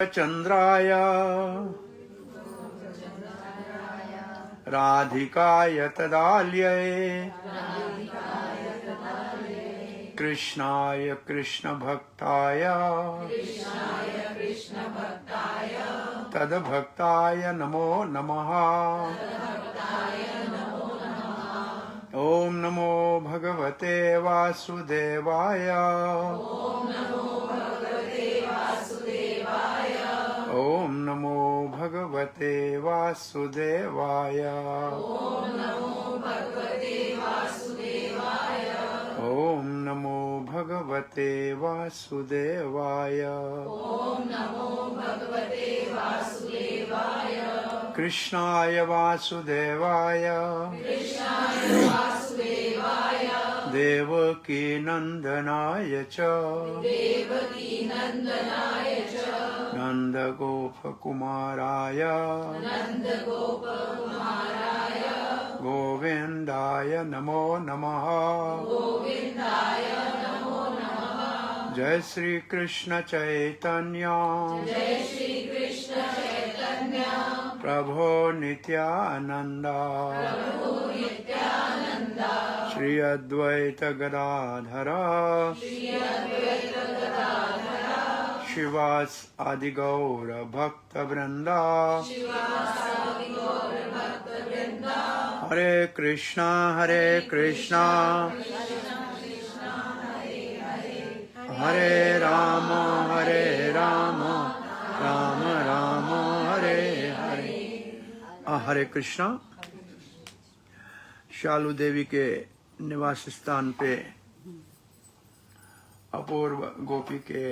चंद्राय राधिकाय तदाल्ये कृष्णाय कृष्ण भक्ताय तद्भक्ताय नमो नमः। ओम नमो भगवते वासुदेवाय। ओम नमो भगवते वासुदेवाय। ओम नमो भगवते वासुदेवाय। कृष्णाय वासुदेवाय देवकी नंदनाय च नंदगोपकुमाराय गोविंदाय नमो नमः। जय श्री कृष्ण चैतन्य प्रभो नित्यानंद श्री अद्वैत गदाधर शिवास आदि गौर भक्त वृंदा। हरे कृष्णा हरे राम राम राम हरे हरे। हरे कृष्णा। शालू देवी के निवास स्थान पे अपूर्व गोपी के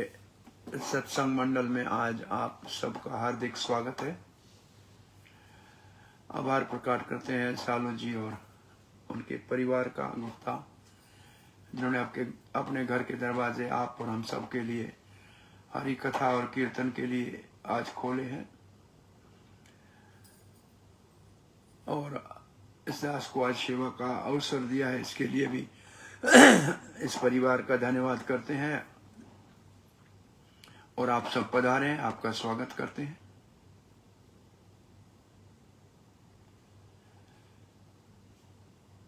सत्संग मंडल में आज आप सबका हार्दिक स्वागत है। आभार प्रकट करते हैं शालू जी और उनके परिवार का, गुप्ता, जिन्होंने अपने घर के दरवाजे आप और हम सब के लिए हरि कथा और कीर्तन के लिए आज खोले हैं। और इस दास को आज सेवा का अवसर दिया है, इसके लिए भी इस परिवार का धन्यवाद करते हैं। और आप सब पधारे हैं, आपका स्वागत करते हैं।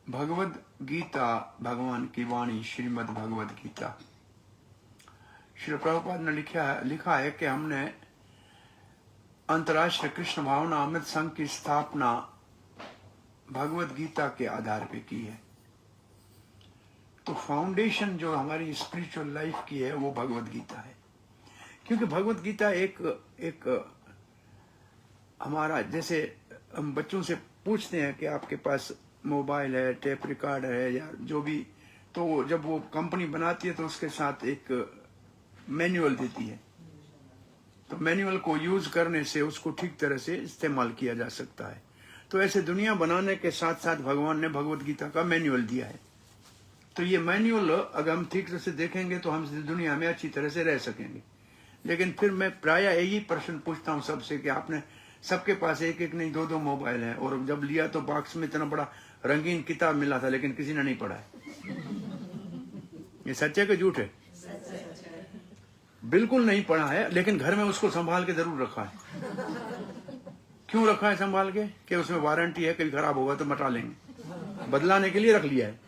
भगवद गीता भगवान की वाणी, श्रीमद् भगवद गीता। श्री प्रभुपाद ने लिखा है कि हमने अंतर्राष्ट्रीय कृष्ण भावना अमृत संघ की स्थापना भगवद गीता के आधार पे की है। तो फाउंडेशन जो हमारी स्पिरिचुअल लाइफ की है वो भगवद गीता है। क्योंकि भगवद गीता एक हमारा, जैसे हम बच्चों से पूछते हैं कि आपके पास मोबाइल है, टेप रिकॉर्ड है या जो भी, तो जब वो कंपनी बनाती है तो उसके साथ एक मैनुअल देती है। तो मैनुअल को यूज करने से उसको ठीक तरह से इस्तेमाल किया जा सकता है। तो ऐसे दुनिया बनाने के साथ साथ भगवान ने भगवद गीता का मैनुअल दिया है। तो ये मैनुअल अगर हम ठीक तरह से देखेंगे तो हम इस दुनिया में अच्छी तरह से रह सकेंगे। लेकिन फिर मैं प्राय यही प्रश्न पूछता हूँ सबसे कि आपने सबके पास एक एक नहीं दो मोबाइल है, और जब लिया तो बॉक्स में इतना बड़ा रंगीन किताब मिला था लेकिन किसी ने नहीं पढ़ा है। ये सच है कि झूठ है? बिल्कुल नहीं पढ़ा है, लेकिन घर में उसको संभाल के जरूर रखा है। क्यों रखा है संभाल के? कि उसमें वारंटी है, कभी खराब होगा तो मटा लेंगे, बदलाने के लिए रख लिया है।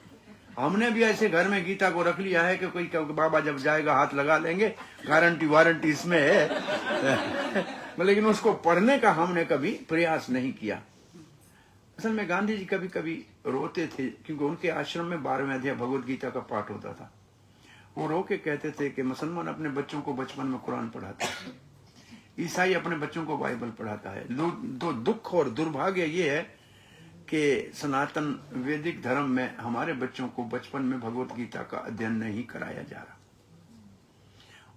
हमने भी ऐसे घर में गीता को रख लिया है कि कोई बाबा जब जाएगा हाथ लगा लेंगे, गारंटी वारंटी इसमें है। लेकिन उसको पढ़ने का हमने कभी प्रयास नहीं किया। असल में गांधी जी कभी कभी रोते थे, क्योंकि उनके आश्रम में 12वें अध्याय भगवद गीता का पाठ होता था। वो रो के कहते थे कि मुसलमान अपने बच्चों को बचपन में कुरान पढ़ाता है, ईसाई अपने बच्चों को बाइबल पढ़ाता है। दो दुख और दुर्भाग्य ये है कि सनातन वैदिक धर्म में हमारे बच्चों को बचपन में भगवत गीता का अध्ययन नहीं कराया जा रहा।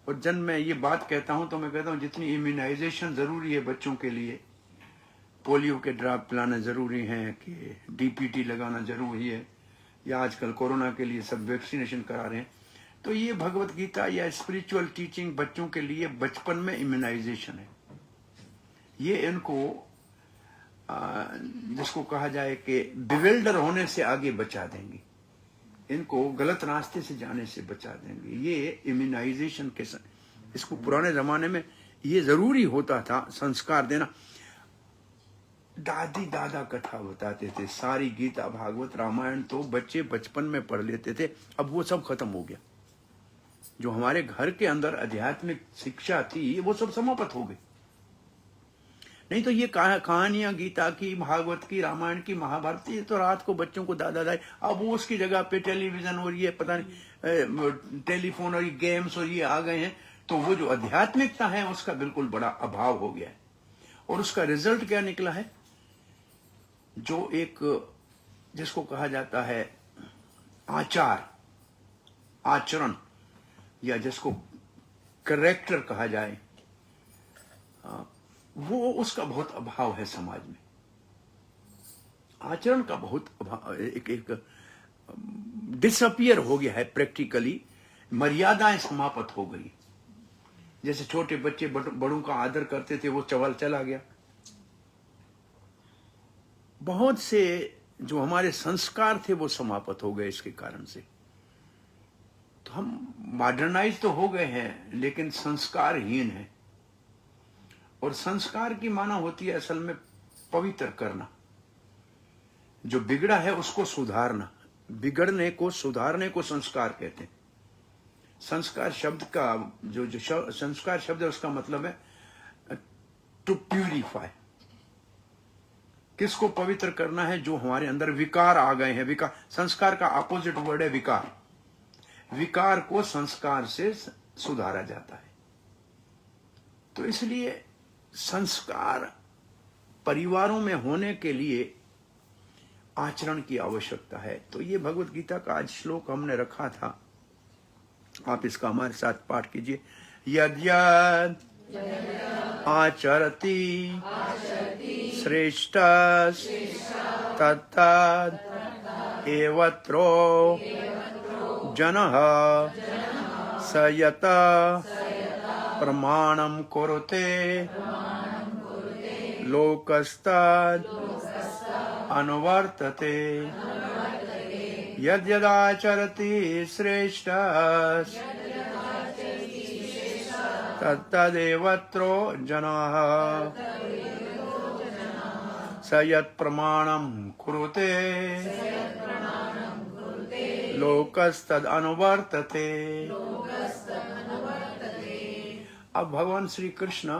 और जब मैं ये बात कहता हूं तो मैं कहता हूं जितनी इम्यूनाइजेशन जरूरी है बच्चों के लिए, पोलियो के ड्रॉप पिलाना जरूरी है, कि डीपीटी लगाना जरूरी है, या आजकल कोरोना के लिए सब वैक्सीनेशन करा रहे हैं, तो ये भगवत गीता या स्पिरिचुअल टीचिंग बच्चों के लिए बचपन में इम्यूनाइजेशन है। ये इनको जिसको कहा जाए कि बिविल्डर होने से आगे बचा देंगे, इनको गलत रास्ते से जाने से बचा देंगे। ये इम्यूनाइजेशन के इसको पुराने जमाने में ये जरूरी होता था संस्कार देना। दादी दादा कथा बताते थे, सारी गीता भागवत रामायण तो बच्चे बचपन में पढ़ लेते थे, अब वो सब खत्म हो गया। जो हमारे घर के अंदर आध्यात्मिक शिक्षा थी वो सब समाप्त हो गई। नहीं तो ये कहानियां गीता की, भागवत की, रामायण की, महाभारत की, तो रात को बच्चों को दादा दाई, अब वो उसकी जगह पे टेलीविजन और ये पता नहीं टेलीफोन और ये गेम्स और ये आ गए हैं, तो वो जो आध्यात्मिकता है उसका बिल्कुल बड़ा अभाव हो गया है। और उसका रिजल्ट क्या निकला है, जो एक जिसको कहा जाता है आचार आचरण, या जिसको करेक्टर कहा जाए, वो उसका बहुत अभाव है समाज में। आचरण का बहुत अभाव, एक डिसअपियर हो गया है प्रैक्टिकली। मर्यादाएं समाप्त हो गई। जैसे छोटे बच्चे बड़ों का आदर करते थे, वो चला गया। बहुत से जो हमारे संस्कार थे वो समाप्त हो गए इसके कारण से। तो हम मॉडर्नाइज तो हो गए हैं लेकिन संस्कारहीन है। और संस्कार की माना होती है असल में पवित्र करना, जो बिगड़ा है उसको सुधारना। बिगड़ने को सुधारने को संस्कार कहते हैं। संस्कार शब्द का जो संस्कार शब्द है उसका मतलब है टू प्यूरिफाई। किसको पवित्र करना है? जो हमारे अंदर विकार आ गए हैं। विकार, संस्कार का अपोजिट वर्ड है विकार। विकार को संस्कार से सुधारा जाता है। तो इसलिए संस्कार परिवारों में होने के लिए आचरण की आवश्यकता है। तो ये भगवत गीता का आज श्लोक हमने रखा था, आप इसका हमारे साथ पाठ कीजिए। यद्यद् आचरति श्रेष्ठ तत्तद् एवत्रो जनः स यत प्रमाणं कुरुते लोकस्तद् अनुवर्तते। यद्यदाचरति श्रेष्ठ तत्तदेवत्रो जनाः स यत् प्रमाणं कुरुते लोकस्तद् अनुवर्तते। अब भगवान श्री कृष्ण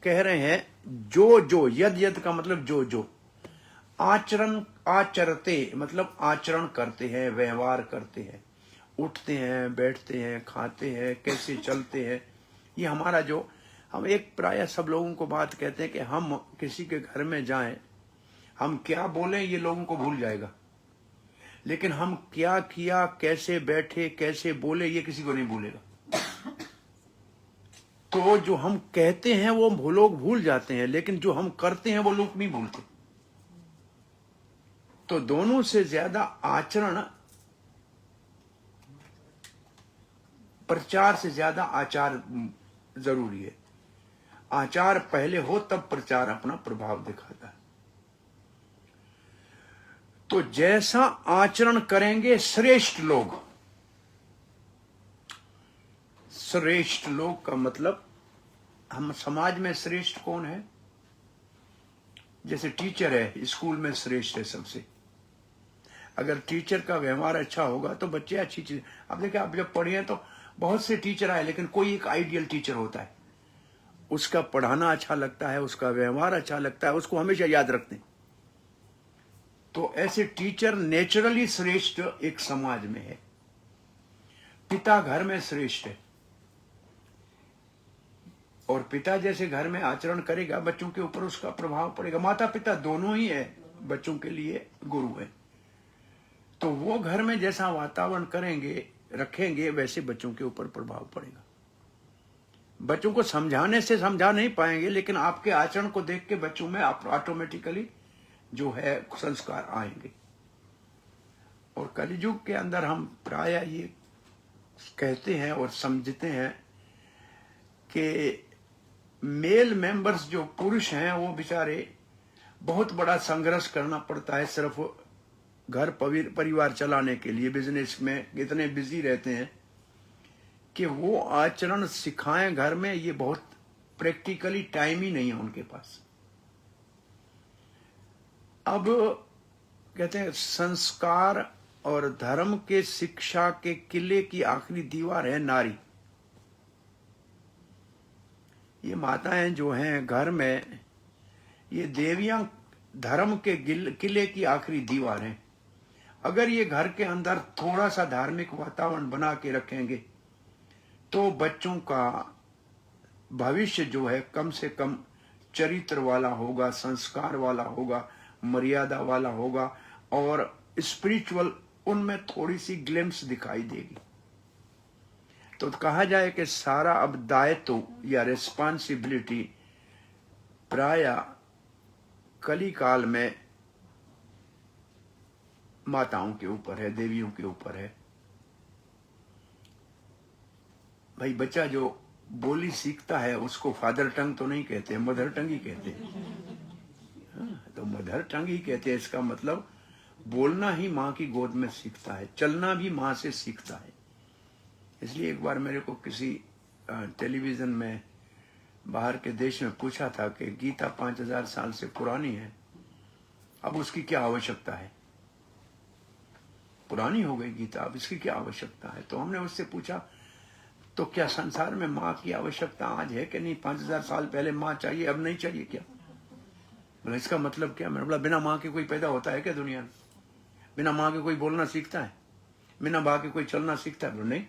कह रहे हैं जो यद का मतलब जो आचरते मतलब आचरण करते हैं, व्यवहार करते हैं, उठते हैं, बैठते हैं, खाते हैं, कैसे चलते हैं। ये हमारा जो हम एक प्राय सब लोगों को बात कहते हैं कि हम किसी के घर में जाएं, हम क्या बोलें ये लोगों को भूल जाएगा, लेकिन हम क्या किया, कैसे बैठे, कैसे बोले, ये किसी को नहीं भूलेगा। तो जो हम कहते हैं वो लोग भूल जाते हैं, लेकिन जो हम करते हैं वो लोग नहीं भूलते। तो दोनों से ज्यादा आचरण, प्रचार से ज्यादा आचार जरूरी है। आचार पहले हो तब प्रचार अपना प्रभाव दिखाता है। तो जैसा आचरण करेंगे श्रेष्ठ लोग, श्रेष्ठ लोग का मतलब हम समाज में श्रेष्ठ कौन है? जैसे टीचर है, स्कूल में श्रेष्ठ है सबसे। अगर टीचर का व्यवहार अच्छा होगा तो बच्चे अच्छी चीज। अब देखिए, आप जब पढ़े हैं तो बहुत से टीचर आए, लेकिन कोई एक आइडियल टीचर होता है, उसका पढ़ाना अच्छा लगता है, उसका व्यवहार अच्छा लगता है, उसको हमेशा याद रखते हैं। तो ऐसे टीचर नेचुरली श्रेष्ठ एक समाज में है। पिता घर में श्रेष्ठ है, और पिता जैसे घर में आचरण करेगा बच्चों के ऊपर उसका प्रभाव पड़ेगा। माता पिता दोनों ही है बच्चों के लिए गुरु है। तो वो घर में जैसा वातावरण करेंगे, रखेंगे, वैसे बच्चों के ऊपर प्रभाव पड़ेगा। बच्चों को समझाने से समझा नहीं पाएंगे, लेकिन आपके आचरण को देख के बच्चों में ऑटोमेटिकली जो है संस्कार आएंगे। और कलियुग के अंदर हम प्राय ये कहते हैं और समझते हैं कि मेल मेंबर्स जो पुरुष हैं वो बेचारे बहुत बड़ा संघर्ष करना पड़ता है सिर्फ घर परिवार चलाने के लिए। बिजनेस में इतने बिजी रहते हैं कि वो आचरण सिखाएं घर में, ये बहुत प्रैक्टिकली टाइम ही नहीं है उनके पास। अब कहते हैं संस्कार और धर्म के शिक्षा के किले की आखिरी दीवार है नारी। ये माताएं जो हैं घर में, ये देवियां धर्म के किले की आखिरी दीवार हैं। अगर ये घर के अंदर थोड़ा सा धार्मिक वातावरण बना के रखेंगे तो बच्चों का भविष्य जो है कम से कम चरित्र वाला होगा, संस्कार वाला होगा, मर्यादा वाला होगा और स्पिरिचुअल उनमें थोड़ी सी ग्लिम्स दिखाई देगी। तो कहा जाए कि सारा अब दायित्व या रिस्पॉन्सिबिलिटी प्राय कली काल में माताओं के ऊपर है, देवियों के ऊपर है। भाई बच्चा जो बोली सीखता है उसको फादर टंग तो नहीं कहते, मदर टंग ही कहते हैं। तो मदर टंग ही कहते हैं। इसका मतलब बोलना ही माँ की गोद में सीखता है, चलना भी माँ से सीखता है। इसलिए एक बार मेरे को किसी टेलीविजन में बाहर के देश में पूछा था कि गीता 5000 साल से पुरानी है, अब उसकी क्या आवश्यकता है? पुरानी हो गई गीता, अब इसकी क्या आवश्यकता है? तो हमने उससे पूछा तो क्या संसार में माँ की आवश्यकता आज है कि नहीं? 5000 साल पहले माँ चाहिए, अब नहीं चाहिए क्या? बोला इसका मतलब क्या? मैंने बोला बिना माँ के कोई पैदा होता है क्या दुनिया में? बिना माँ के कोई बोलना सीखता है? बिना माँ के कोई चलना सीखता है? बोला नहीं।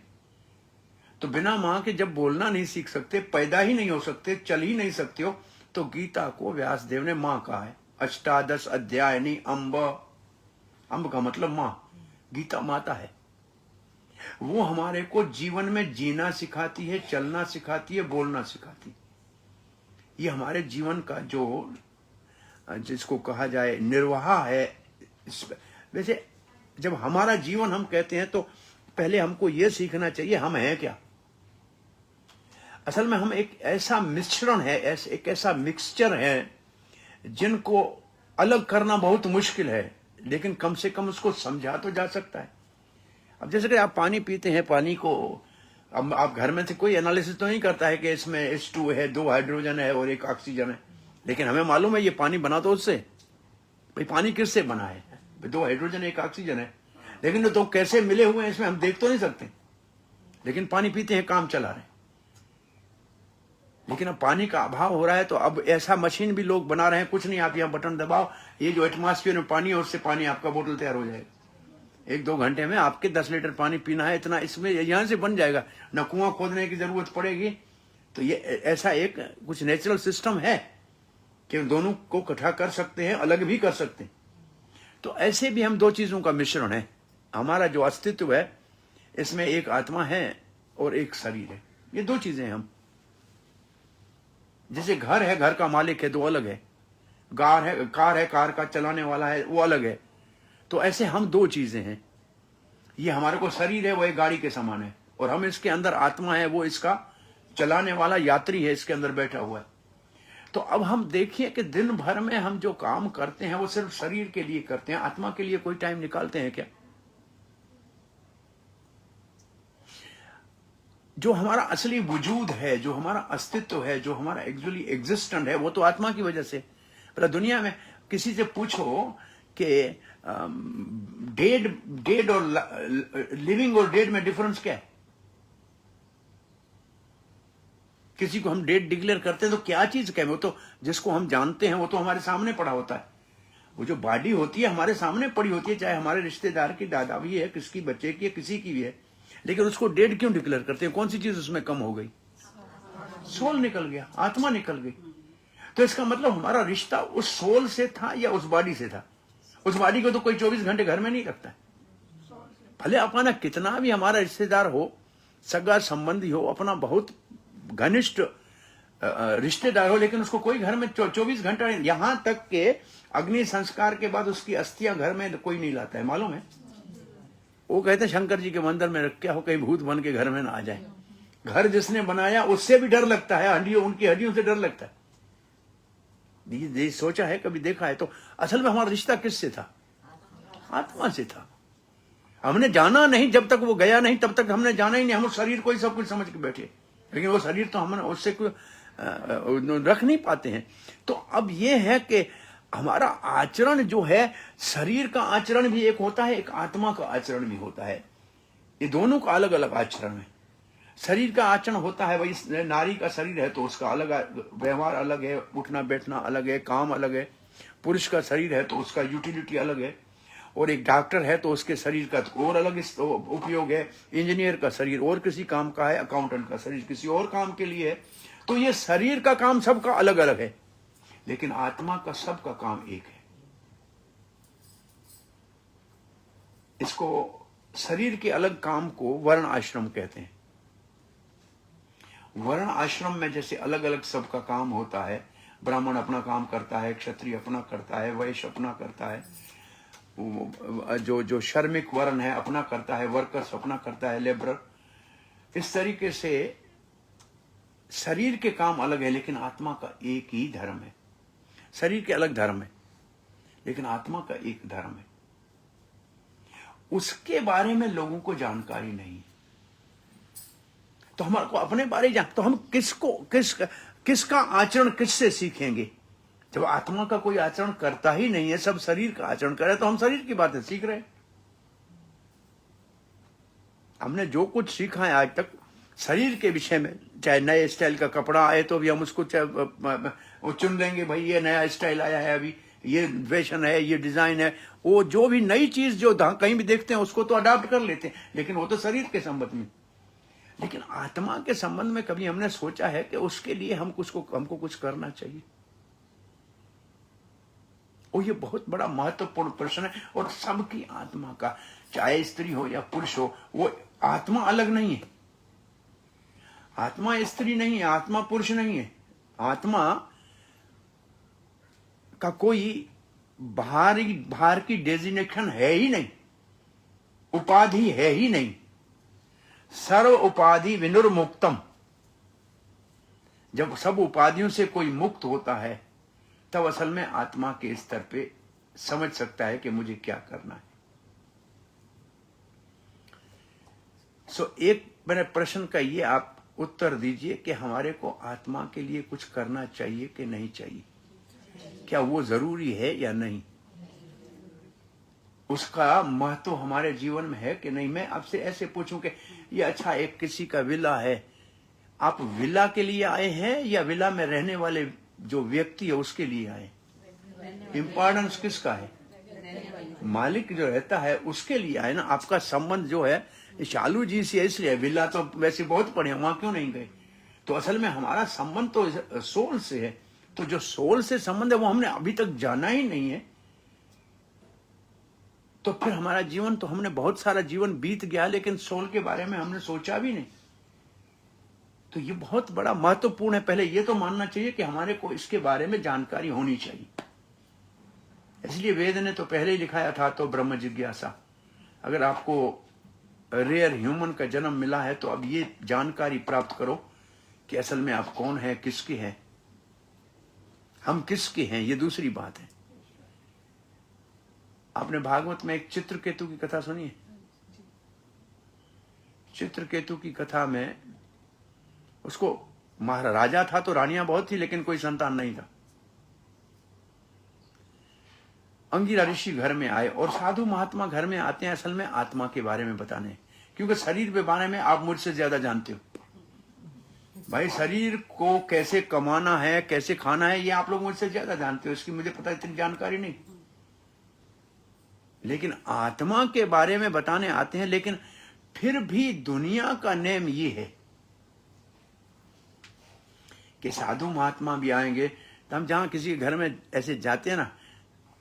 तो बिना माँ के जब बोलना नहीं सीख सकते, पैदा ही नहीं हो सकते, चल ही नहीं सकते हो, तो गीता को व्यास देव ने माँ कहा है। 18 अध्यायनी अम्ब, अम्ब का मतलब माँ, गीता माता है। वो हमारे को जीवन में जीना सिखाती है, चलना सिखाती है, बोलना सिखाती है। ये हमारे जीवन का जो जिसको कहा जाए निर्वाह है। वैसे जब हमारा जीवन हम कहते हैं तो पहले हमको ये सीखना चाहिए हम हैं क्या। असल में हम एक ऐसा मिश्रण है, एक ऐसा मिक्सचर है जिनको अलग करना बहुत मुश्किल है, लेकिन कम से कम उसको समझा तो जा सकता है। अब जैसे कि आप पानी पीते हैं, पानी को अब आप घर में से कोई एनालिसिस तो नहीं करता है कि इसमें H2 है, 2 हाइड्रोजन है और 1 ऑक्सीजन है, लेकिन हमें मालूम है ये पानी बना तो उससे। भाई पानी किससे बना है? 2 हाइड्रोजन 1 ऑक्सीजन है, लेकिन तो कैसे मिले हुए हैं इसमें हम देख तो नहीं सकते, लेकिन पानी पीते हैं, काम चला रहे हैं। लेकिन अब पानी का अभाव हो रहा है तो अब ऐसा मशीन भी लोग बना रहे हैं, कुछ नहीं, आप यहाँ बटन दबाओ, ये जो एटमॉस्फेयर में पानी है उससे पानी आपका बोतल तैयार हो जाएगा। 1-2 घंटे में आपके 10 लीटर पानी पीना है, इतना इसमें यहां से बन जाएगा, न कुआं खोदने की जरूरत पड़ेगी। तो ये ऐसा एक कुछ नेचुरल सिस्टम है कि दोनों को इकट्ठा कर सकते हैं, अलग भी कर सकते हैं। तो ऐसे भी हम 2 चीजों का मिश्रण है। हमारा जो अस्तित्व है इसमें एक आत्मा है और एक शरीर है, ये 2 चीजें हम। जैसे घर है, घर का मालिक है, 2 अलग है। कार है, कार का चलाने वाला है, वो अलग है। तो ऐसे हम 2 चीजें हैं। ये हमारे को शरीर है, वो एक गाड़ी के समान है, और हम इसके अंदर आत्मा है, वो इसका चलाने वाला यात्री है, इसके अंदर बैठा हुआ है। तो अब हम देखिए कि दिन भर में हम जो काम करते हैं वो सिर्फ शरीर के लिए करते हैं, आत्मा के लिए कोई टाइम निकालते हैं क्या? जो हमारा असली वजूद है, जो हमारा अस्तित्व है, जो हमारा एक्चुअली एग्जिस्टेंट है, वो तो आत्मा की वजह से। पर दुनिया में किसी से पूछो कि डेड और लिविंग और डेड में डिफरेंस क्या है? किसी को हम डेड डिक्लेयर करते हैं तो क्या चीज कहें? वो तो जिसको हम जानते हैं वो तो हमारे सामने पड़ा होता है। वो जो बॉडी होती है हमारे सामने पड़ी होती है, चाहे हमारे रिश्तेदार की, दादा भी है, किसकी बच्चे की है, किसी की भी है, लेकिन उसको डेड क्यों डिक्लेयर करते हैं? कौन सी चीज उसमें कम हो गई? सोल निकल गया, आत्मा निकल गई। तो इसका मतलब हमारा रिश्ता उस सोल से था या उस बॉडी से था? उस बॉडी को तो कोई 24 घंटे घर में नहीं रखता है। भले अपना कितना भी हमारा रिश्तेदार हो, सगा संबंधी हो, अपना बहुत घनिष्ठ रिश्तेदार हो, लेकिन उसको कोई घर में 24 घंटा नहीं। यहां तक के अग्नि संस्कार के बाद उसकी अस्थियां घर में कोई नहीं लाता है, मालूम है? वो कहते हैं शंकर जी के मंदिर में रख के हो, कहीं भूत बन के घर में ना आ जाए। घर जिसने बनाया उससे भी डर लगता है, हड्डियों, उनकी हड्डियों से डर लगता है। ये सोचा है, कभी देखा है? तो असल में हमारा रिश्ता किससे था? आत्मा से था। हमने जाना नहीं, जब तक वो गया नहीं तब तक हमने जाना ही नहीं। हम उस शरीर को ही सब कुछ समझ के बैठे, लेकिन वो शरीर तो हमने उससे रख नहीं पाते हैं। तो अब ये है कि हमारा आचरण जो है, शरीर का आचरण भी एक होता है, एक आत्मा का आचरण भी होता है। ये दोनों का अलग अलग आचरण है। शरीर का आचरण होता है, भाई नारी का शरीर है तो उसका अलग व्यवहार अलग है, उठना बैठना अलग है, काम अलग है। पुरुष का शरीर है तो उसका यूटिलिटी अलग है, और एक डॉक्टर है तो उसके शरीर का और अलग उपयोग है। इंजीनियर का शरीर और किसी काम का है, अकाउंटेंट का शरीर किसी और काम के लिए है। तो ये शरीर का काम सबका अलग अलग है, लेकिन आत्मा का सबका काम एक है। इसको शरीर के अलग काम को वर्ण आश्रम कहते हैं। वर्ण आश्रम में जैसे अलग अलग सबका काम होता है, ब्राह्मण अपना काम करता है, क्षत्रिय अपना करता है, वैश्य अपना करता है, जो श्रमिक वर्ण है अपना करता है, वर्कर्स अपना करता है, लेबरर। इस तरीके से शरीर के काम अलग है, लेकिन आत्मा का एक ही धर्म है। शरीर के अलग धर्म है, लेकिन आत्मा का एक धर्म है। उसके बारे में लोगों को जानकारी नहीं है। तो हमारे को अपने बारे में तो हम किसका आचरण किससे सीखेंगे? जब आत्मा का कोई आचरण करता ही नहीं है, सब शरीर का आचरण कर रहे, तो हम शरीर की बातें सीख रहे हैं। हमने जो कुछ सीखा है आज तक शरीर के विषय में, चाहे नए स्टाइल का कपड़ा आए तो भी हम उसको चुन लेंगे, भाई ये नया स्टाइल आया है, अभी ये फैशन है, ये डिजाइन है। वो जो भी नई चीज जो कहीं भी देखते हैं उसको तो अडॉप्ट कर लेते हैं, लेकिन वो तो शरीर के संबंध में। लेकिन आत्मा के संबंध में कभी हमने सोचा है कि उसके लिए हमको कुछ करना चाहिए? और ये बहुत बड़ा महत्वपूर्ण प्रश्न है। और सबकी आत्मा का, चाहे स्त्री हो या पुरुष हो, वो आत्मा अलग नहीं है। आत्मा स्त्री नहीं है, आत्मा पुरुष नहीं है। आत्मा का कोई बाहर की डेजिग्नेशन है ही नहीं, उपाधि है ही नहीं। सर्व उपाधि विनुर्मुक्तम। जब सब उपाधियों से कोई मुक्त होता है, तब असल में आत्मा के स्तर पे समझ सकता है कि मुझे क्या करना है। एक मेरे प्रश्न का ये आप उत्तर दीजिए कि हमारे को आत्मा के लिए कुछ करना चाहिए कि नहीं चाहिए? क्या वो जरूरी है या नहीं? उसका महत्व हमारे जीवन में है कि नहीं? मैं आपसे ऐसे पूछूं कि ये अच्छा, एक किसी का विला है, आप विला के लिए आए हैं या विला में रहने वाले जो व्यक्ति है उसके लिए आए? इंपॉर्टेंस किसका है? मालिक जो रहता है उसके लिए आए ना। आपका संबंध जो है शालू जी से इसलिए, विला तो वैसे बहुत पढ़े, वहां क्यों नहीं गए? तो असल में हमारा संबंध तो सोल से है। तो जो सोल से संबंध है वो हमने अभी तक जाना ही नहीं है, तो फिर हमारा जीवन तो, हमने बहुत सारा जीवन बीत गया, लेकिन सोल के बारे में हमने सोचा भी नहीं। तो ये बहुत बड़ा महत्वपूर्ण है। पहले ये तो मानना चाहिए कि हमारे को इसके बारे में जानकारी होनी चाहिए। इसलिए वेद ने तो पहले ही लिखाया था, तो ब्रह्म जिज्ञासा। अगर आपको रेयर ह्यूमन का जन्म मिला है तो अब ये जानकारी प्राप्त करो कि असल में आप कौन है, किसके हैं, हम किसके हैं, ये दूसरी बात है। आपने भागवत में एक चित्रकेतु की कथा सुनी है? चित्रकेतु की कथा में उसको महाराजा था तो रानियां बहुत थी, लेकिन कोई संतान नहीं था। अंगिरा ऋषि घर में आए, और साधु महात्मा घर में आते हैं असल में आत्मा के बारे में बताने, क्योंकि शरीर के बारे में आप मुझसे ज्यादा जानते हो। भाई शरीर को कैसे कमाना है, कैसे खाना है, ये आप लोग मुझसे ज्यादा जानते हो, इसकी मुझे पता इतनी जानकारी नहीं। लेकिन आत्मा के बारे में बताने आते हैं। लेकिन फिर भी दुनिया का नेम ये है कि साधु महात्मा भी आएंगे, तो हम जहां किसी घर में ऐसे जाते हैं ना,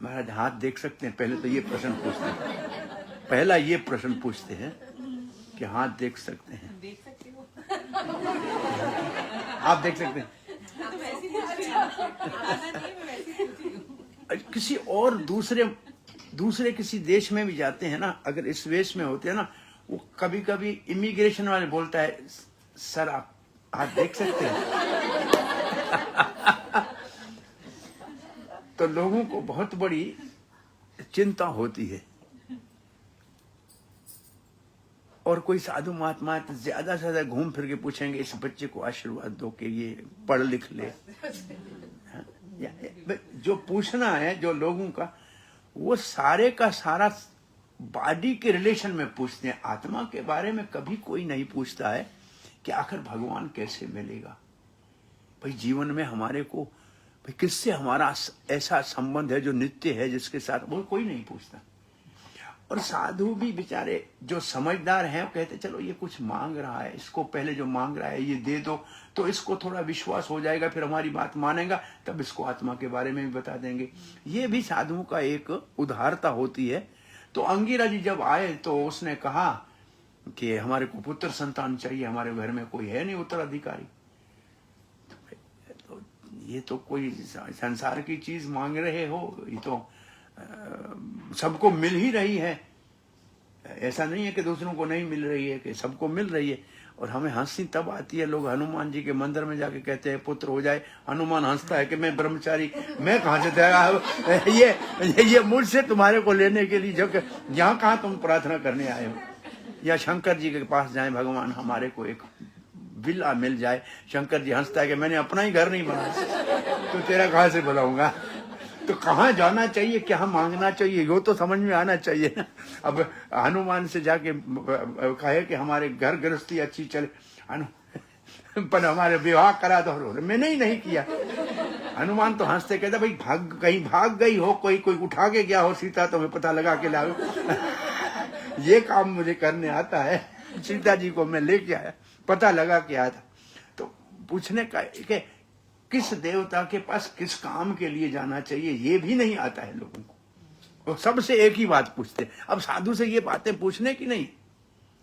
महाराज हाथ देख सकते हैं, पहले तो ये प्रश्न पूछते हैं, पहला ये प्रश्न पूछते हैं कि हाथ देख सकते हैं? देख सकते हो। आप देख सकते हैं? किसी और दूसरे किसी देश में भी जाते हैं ना, अगर इस वेश में होते हैं ना, वो कभी कभी इमिग्रेशन वाले बोलता है, सर आप हाथ देख सकते हैं? तो लोगों को बहुत बड़ी चिंता होती है। और कोई साधु महात्मा तो ज्यादा से ज्यादा घूम फिर के पूछेंगे इस बच्चे को आशीर्वाद दो कि ये पढ़ लिख ले। जो पूछना है जो लोगों का, वो सारे का सारा बॉडी के रिलेशन में पूछते हैं। आत्मा के बारे में कभी कोई नहीं पूछता है कि आखिर भगवान कैसे मिलेगा। भाई जीवन में हमारे को भाई किससे हमारा ऐसा संबंध है जो नित्य है, जिसके साथ, वो कोई नहीं पूछता। और साधु भी बेचारे जो समझदार हैं वो कहते चलो ये कुछ मांग रहा है, इसको पहले जो मांग रहा है ये दे दो, तो इसको थोड़ा विश्वास हो जाएगा, फिर हमारी बात मानेगा, तब इसको आत्मा के बारे में भी बता देंगे। ये भी साधुओं का एक उदारता होती है। तो अंगिरा जी जब आए तो उसने कहा कि हमारे को पुत्र संतान चाहिए, हमारे घर में कोई है नहीं उत्तराधिकारी। तो ये तो कोई संसार की चीज मांग रहे हो, ये तो सबको मिल ही रही है। ऐसा नहीं है कि दूसरों को नहीं मिल रही है, कि सबको मिल रही है। और हमें हंसी तब आती है, लोग हनुमान जी के मंदिर में जाके कहते हैं पुत्र हो जाए, हनुमान हंसता है कि मैं ब्रह्मचारी, मैं कहां से देगा ये मुझसे तुम्हारे को लेने के लिए, जो यहाँ कहां तुम प्रार्थना करने आए हो। या शंकर जी के पास जाए, भगवान हमारे को एक विला मिल जाए, शंकर जी हंसता है कि मैंने अपना ही घर नहीं बनाया, तो तेरा कहां से बुलाऊंगा। तो कहाँ जाना चाहिए, क्या मांगना चाहिए, वो तो समझ में आना चाहिए ना। अब हनुमान से जाके कहे कि हमारे घर गृहस्थी अच्छी चले, पर हमारे विवाह करा दो, मैंने ही नहीं किया। हनुमान तो हंसते कहता भाई कहीं भाग गई हो, कोई उठा के गया हो सीता, तो मैं पता लगा के लाओ। ये काम मुझे करने आता है, सीता जी को मैं लेके आया, पता लगा के आया था। तो पूछने का कि किस देवता के पास किस काम के लिए जाना चाहिए, ये भी नहीं आता है लोगों को। वो सबसे एक ही बात पूछते हैं। अब साधु से ये बातें पूछने की नहीं,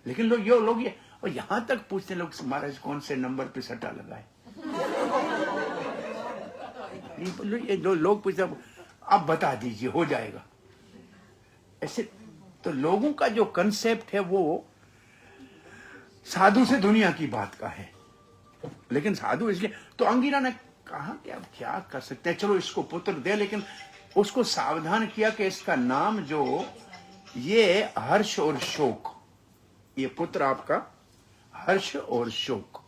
लेकिन लोग ये और यहां तक पूछते लोग, महाराज कौन से नंबर पे सट्टा लगाए। ये जो लोग पूछते आप बता दीजिए हो जाएगा। ऐसे तो लोगों का जो कंसेप्ट है वो साधु से दुनिया की बात का है। लेकिन साधु इसलिए तो अंगिरा ने कहा कि अब क्या कर सकते हैं, चलो इसको पुत्र दे, लेकिन उसको सावधान किया कि इसका नाम जो ये हर्ष और शोक, ये पुत्र आपका हर्ष और शोक।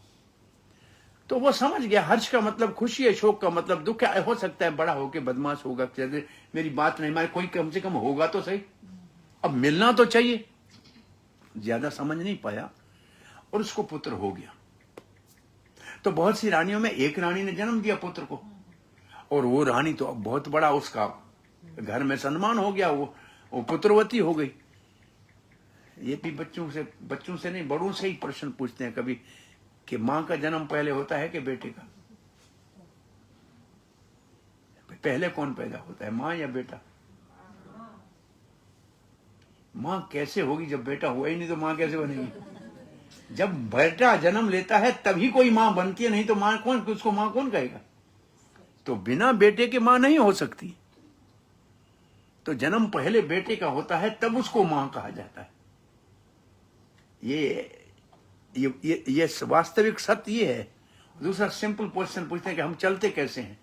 तो वो समझ गया, हर्ष का मतलब खुशी है, शोक का मतलब दुख है। हो सकता है बड़ा होके बदमाश होगा, मेरी बात नहीं माने, कोई कम से कम होगा तो सही, अब मिलना तो चाहिए। ज्यादा समझ नहीं पाया और उसको पुत्र हो गया। तो बहुत सी रानियों में एक रानी ने जन्म दिया पुत्र को, और वो रानी तो अब बहुत बड़ा, उसका घर में सम्मान हो गया, वो पुत्रवती हो गई। ये भी बच्चों से नहीं, बड़ों से ही प्रश्न पूछते हैं कभी कि मां का जन्म पहले होता है कि बेटे का? पहले कौन पैदा होता है, मां या बेटा? मां कैसे होगी जब बेटा हुआ ही नहीं, तो मां कैसे बनेगी? जब बेटा जन्म लेता है तभी कोई मां बनती है, नहीं तो मां कौन, उसको मां कौन कहेगा? तो बिना बेटे के मां नहीं हो सकती। तो जन्म पहले बेटे का होता है, तब उसको मां कहा जाता है। ये वास्तविक सत्य ये है। दूसरा सिंपल क्वेश्चन पूछते हैं कि हम चलते कैसे हैं?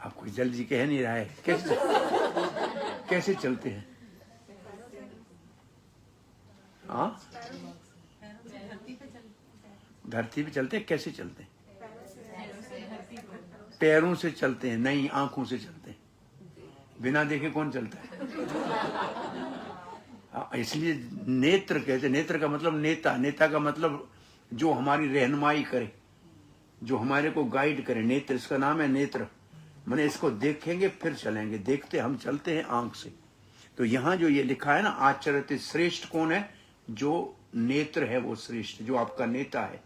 आप कोई जल्दी कह नहीं रहा है, कैसे चलते हैं? हाँ, धरती पे चलते हैं। कैसे चलते हैं? पैरों से चलते हैं, नहीं आंखों से चलते हैं। बिना देखे कौन चलता है? इसलिए नेत्र कहते हैं। नेत्र का मतलब नेता, नेता का मतलब जो हमारी रहनुमाई करे, जो हमारे को गाइड करे। नेत्र, इसका नाम है नेत्र। मैंने इसको देखेंगे फिर चलेंगे, देखते हम चलते हैं आंख से। तो यहां जो ये लिखा है ना, आचरते श्रेष्ठ कौन है? जो नेत्र है वो श्रेष्ठ, जो आपका नेता है,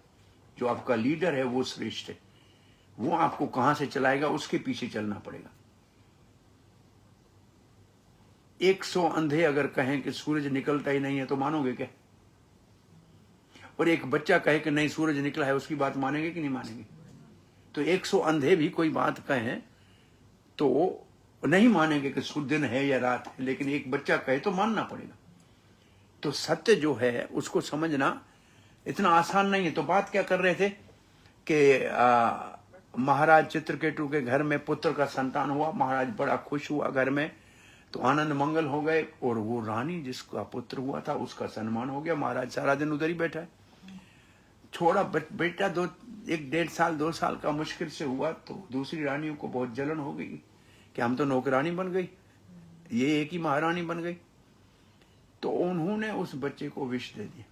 जो आपका लीडर है वो श्रेष्ठ है। वो आपको कहां से चलाएगा, उसके पीछे चलना पड़ेगा। 100 अंधे अगर कहें कि सूरज निकलता ही नहीं है तो मानोगे क्या? और एक बच्चा कहे कि नहीं सूरज निकला है, उसकी बात मानेंगे कि नहीं मानेंगे? तो 100 अंधे भी कोई बात कहें तो नहीं मानेंगे कि दिन है या रात है, लेकिन एक बच्चा कहे तो मानना पड़ेगा। तो सत्य जो है उसको समझना इतना आसान नहीं है। तो बात क्या कर रहे थे कि महाराज चित्रकेतु के घर में पुत्र का संतान हुआ, महाराज बड़ा खुश हुआ घर में। तो आनंद मंगल हो गए, और वो रानी जिसका पुत्र हुआ था उसका सम्मान हो गया। महाराज सारा दिन उधर ही बैठा है। छोड़ा बेटा 1.5 साल 2 साल का मुश्किल से हुआ, तो दूसरी रानियों को बहुत जलन हो गई कि हम तो नौकरानी बन गई, ये एक ही महारानी बन गई। तो उन्होंने उस बच्चे को विष दे दिया।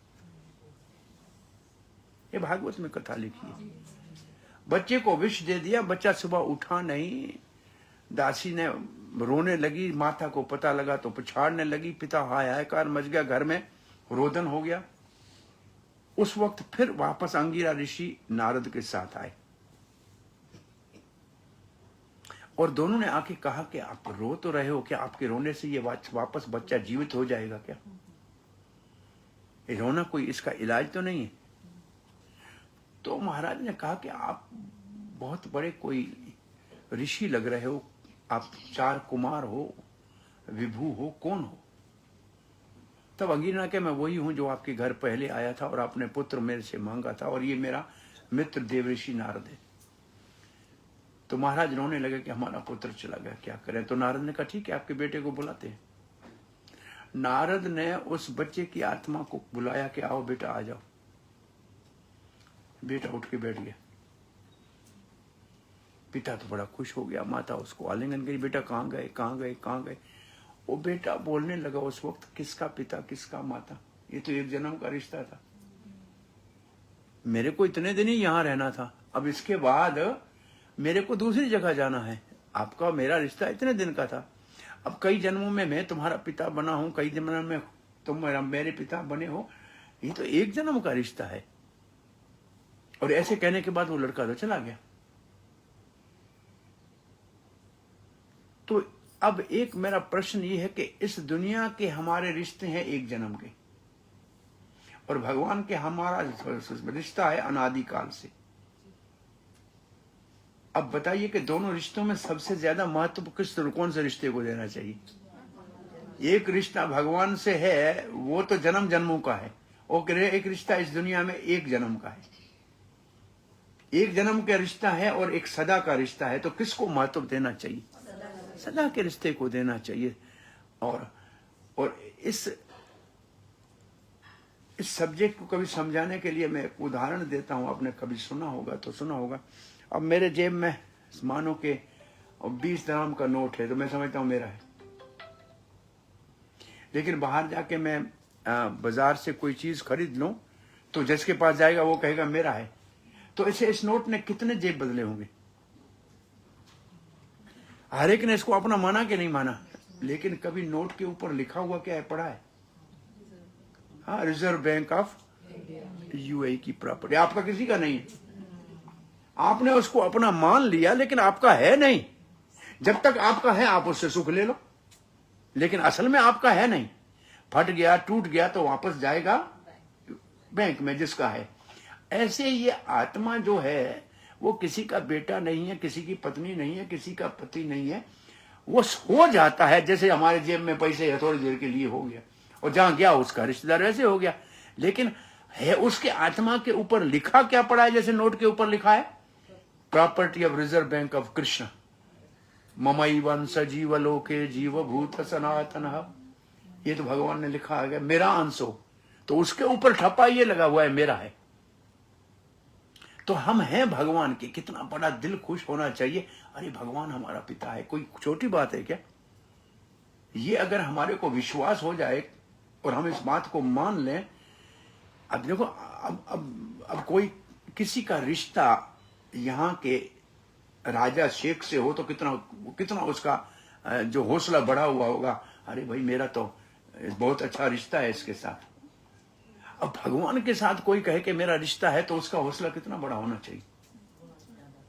ये भागवत में कथा लिखी है। बच्चे को विष दे दिया, बच्चा सुबह उठा नहीं। दासी ने रोने लगी, माता को पता लगा तो पछाड़ने लगी। पिता हाय हायकार मच गया, घर में रोदन हो गया। उस वक्त फिर वापस अंगिरा ऋषि नारद के साथ आए और दोनों ने आके कहा कि आप रो तो रहे हो, क्या आपके रोने से ये वापस बच्चा जीवित हो जाएगा क्या? ये रोना कोई इसका इलाज तो नहीं है? तो महाराज ने कहा कि आप बहुत बड़े कोई ऋषि लग रहे हो, आप 4 कुमार हो, विभू हो, कौन हो? तब अंगिरा के मैं वही हूं जो आपके घर पहले आया था और आपने पुत्र मेरे से मांगा था, और ये मेरा मित्र देवऋषि नारद है। तो महाराज रोने लगे कि हमारा पुत्र चला गया, क्या करें? तो नारद ने कहा ठीक है, आपके बेटे को बुलाते हैं। नारद ने उस बच्चे की आत्मा को बुलाया कि आओ बेटा आ जाओ। बेटा उठ के बैठ गया। पिता तो बड़ा खुश हो गया, माता उसको आलिंगन करी, बेटा कहाँ गए कहाँ गए कहाँ गए? वो बेटा बोलने लगा उस वक्त, किसका पिता किसका माता, ये तो एक जन्म का रिश्ता था। मेरे को इतने दिन ही यहां रहना था, अब इसके बाद मेरे को दूसरी जगह जाना है। आपका मेरा रिश्ता इतने दिन का था, अब कई जन्मों में मैं तुम्हारा पिता बना हूं, कई जन्मों में तुम मेरे पिता बने हो, ये तो एक जन्म का रिश्ता है। और ऐसे कहने के बाद वो लड़का तो चला गया। तो अब एक मेरा प्रश्न ये है कि इस दुनिया के हमारे रिश्ते हैं एक जन्म के, और भगवान के हमारा रिश्ता है अनादिकाल से। अब बताइए कि दोनों रिश्तों में सबसे ज्यादा महत्व कौन से रिश्ते को देना चाहिए? एक रिश्ता भगवान से है, वो तो जन्म जन्मों का है, और एक रिश्ता इस दुनिया में एक जन्म का है। एक जन्म का रिश्ता है और एक सदा का रिश्ता है, तो किसको महत्व देना चाहिए? सदा के रिश्ते को देना चाहिए। और इस सब्जेक्ट को कभी समझाने के लिए मैं एक उदाहरण देता हूं, आपने कभी सुना होगा तो सुना होगा। अब मेरे जेब में मानो के 20 दरहम का नोट है, तो मैं समझता हूं मेरा है। लेकिन बाहर जाके मैं बाजार से कोई चीज खरीद लूं तो जिसके पास जाएगा वो कहेगा मेरा है। तो इसे इस नोट ने कितने जेब बदले होंगे? हर एक ने इसको अपना माना कि नहीं माना, लेकिन कभी नोट के ऊपर लिखा हुआ क्या है पढ़ा है? हाँ, रिजर्व बैंक ऑफ यूएई की प्रॉपर्टी, आपका किसी का नहीं है। आपने उसको अपना मान लिया, लेकिन आपका है नहीं। जब तक आपका है आप उससे सुख ले लो, लेकिन असल में आपका है नहीं। फट गया टूट गया तो वापस जाएगा बैंक में जिसका है। ऐसे ये आत्मा जो है वो किसी का बेटा नहीं है, किसी की पत्नी नहीं है, किसी का पति नहीं है। वो हो जाता है जैसे हमारे जेब में पैसे है, थोड़ी देर के लिए हो गया, और जहां गया उसका रिश्तेदार वैसे हो गया। लेकिन है उसके आत्मा के ऊपर लिखा क्या पड़ा है? जैसे नोट के ऊपर लिखा है property of Reserve Bank of Krishna, ममई वंश जीव लोके जीव भूत सनातन। ये तो भगवान ने लिखा है मेरा अंश हो, तो उसके ऊपर ठप्पा ये लगा हुआ है मेरा है। तो हम हैं भगवान के, कितना बड़ा दिल खुश होना चाहिए, अरे भगवान हमारा पिता है। कोई छोटी बात है क्या? ये अगर हमारे को विश्वास हो जाए और हम इस बात को मान लें। अब देखो, अब कोई किसी का रिश्ता यहाँ के राजा शेख से हो तो कितना उसका जो हौसला बढ़ा हुआ होगा, अरे भाई मेरा तो बहुत अच्छा रिश्ता है इसके साथ। अब भगवान के साथ कोई कहे कि मेरा रिश्ता है तो उसका हौसला कितना बड़ा होना चाहिए।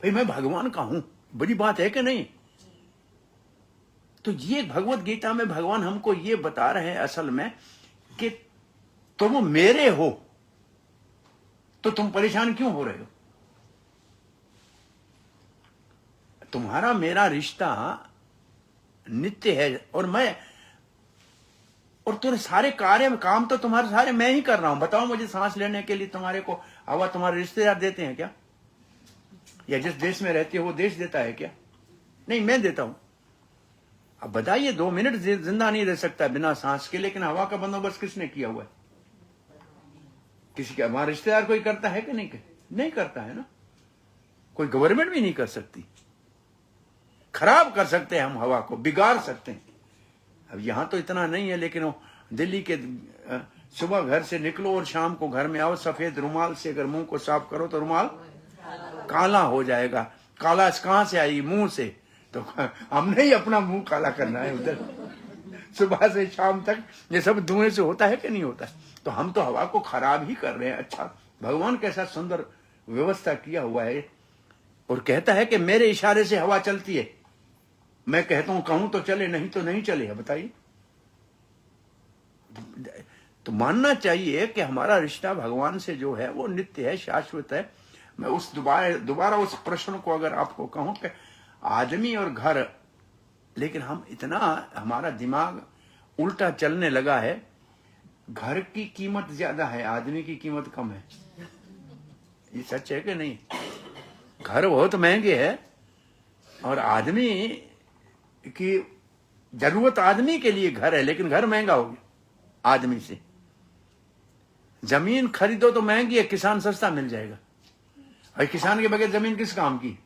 भाई मैं भगवान का हूं, बड़ी बात है कि नहीं? तो ये भगवत गीता में भगवान हमको ये बता रहे हैं असल में कि तुम मेरे हो तो तुम परेशान क्यों हो रहे हो? तुम्हारा मेरा रिश्ता नित्य है, और तुम्हारे सारे काम तो तुम्हारे सारे मैं ही कर रहा हूं। बताओ मुझे, सांस लेने के लिए तुम्हारे को हवा तुम्हारे रिश्तेदार देते हैं क्या? या जिस देश में रहते हो वो देश देता है क्या? नहीं, मैं देता हूं। अब बताइए 2 मिनट जिंदा नहीं रह सकता बिना सांस के, लेकिन हवा का बंदोबस्त किसने किया हुआ है? किसी का हमारा रिश्तेदार कोई करता है कि नहीं करता है ना। कोई गवर्नमेंट भी नहीं कर सकती। खराब कर सकते हैं हम हवा को, बिगाड़ सकते हैं। अब यहां तो इतना नहीं है, लेकिन वो दिल्ली के सुबह घर से निकलो और शाम को घर में आओ, सफेद रुमाल से अगर मुंह को साफ करो तो रुमाल काला हो जाएगा। काला कहां से आई? मुंह से। तो हमने ही अपना मुंह काला करना है उधर सुबह से शाम तक। ये सब धुएं से होता है कि नहीं होता? तो हम तो हवा को खराब ही कर रहे हैं। अच्छा, भगवान कैसा सुंदर व्यवस्था किया हुआ है, और कहता है कि मेरे इशारे से हवा चलती है। मैं कहता हूं कहूं तो चले, नहीं तो नहीं चले। बताइए, तो मानना चाहिए कि हमारा रिश्ता भगवान से जो है वो नित्य है, शाश्वत है। मैं उस दोबारा उस प्रश्न को अगर आपको कहूं कि आदमी और घर, लेकिन हम इतना, हमारा दिमाग उल्टा चलने लगा है। घर की कीमत ज्यादा है, आदमी की कीमत कम है। ये सच है कि नहीं? घर बहुत महंगे है और आदमी की जरूरत, आदमी के लिए घर है, लेकिन घर महंगा हो गया आदमी से। जमीन खरीदो तो महंगी है, किसान सस्ता मिल जाएगा। और किसान के बगैर जमीन किस काम की?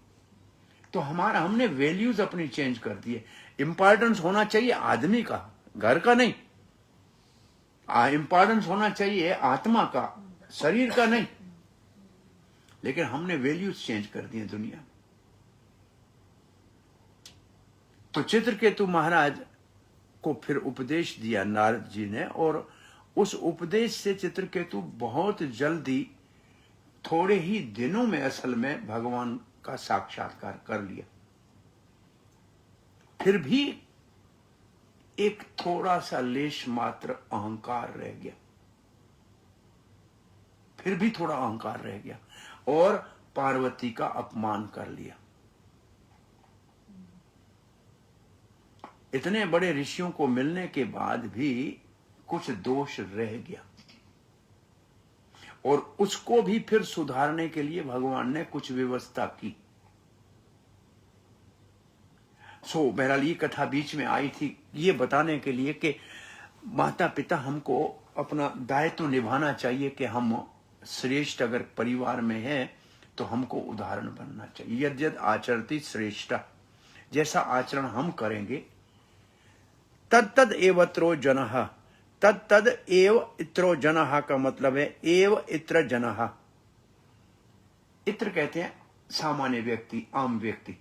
तो हमने वैल्यूज अपनी चेंज कर दी है। इंपॉर्टेंस होना चाहिए आदमी का, घर का नहीं। इंपॉर्टेंस होना चाहिए आत्मा का, शरीर का नहीं। लेकिन हमने वैल्यूज चेंज कर दी है दुनिया में। तो चित्रकेतु महाराज को फिर उपदेश दिया नारद जी ने, और उस उपदेश से चित्रकेतु बहुत जल्दी, थोड़े ही दिनों में असल में भगवान का साक्षात्कार कर लिया। फिर भी एक थोड़ा सा लेश मात्र अहंकार रह गया, फिर भी थोड़ा अहंकार रह गया, और पार्वती का अपमान कर लिया। इतने बड़े ऋषियों को मिलने के बाद भी कुछ दोष रह गया, और उसको भी फिर सुधारने के लिए भगवान ने कुछ व्यवस्था की। बहरहाल ये कथा बीच में आई थी ये बताने के लिए कि माता पिता हमको अपना दायित्व निभाना चाहिए कि हम श्रेष्ठ अगर परिवार में हैं तो हमको उदाहरण बनना चाहिए। यद्यद् आचरति श्रेष्ठ, जैसा आचरण हम करेंगे, तद एवत्रो जनः, तद एव इत्रो जनः का मतलब है एव इत्र जनः। इत्र कहते हैं सामान्य व्यक्ति, आम व्यक्ति।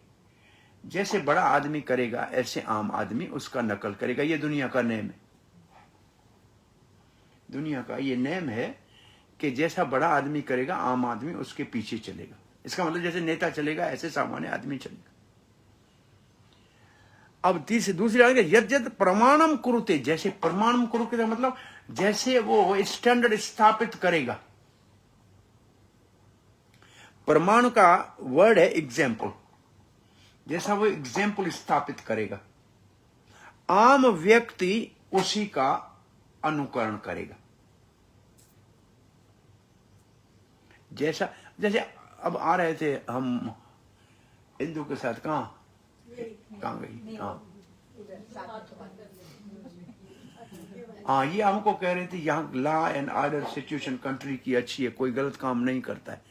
जैसे बड़ा आदमी करेगा ऐसे आम आदमी उसका नकल करेगा। ये दुनिया का नेम है, दुनिया का ये नेम है कि जैसा बड़ा आदमी करेगा आम आदमी उसके पीछे चलेगा। इसका मतलब जैसे नेता चलेगा ऐसे सामान्य आदमी चलेगा। अब दूसरी आगे यद्यद् प्रमाणम कुरुते, जैसे प्रमाणम कुरुते का मतलब जैसे वो स्टैंडर्ड स्थापित करेगा। प्रमाण का वर्ड है एग्जाम्पल, जैसा वो एग्जाम्पल स्थापित करेगा, आम व्यक्ति उसी का अनुकरण करेगा। जैसे अब आ रहे थे हम हिंदू के साथ, कहां गई? हाँ, ये हमको कह रहे थे यहाँ law and order situation country की अच्छी है, कोई गलत काम नहीं करता है,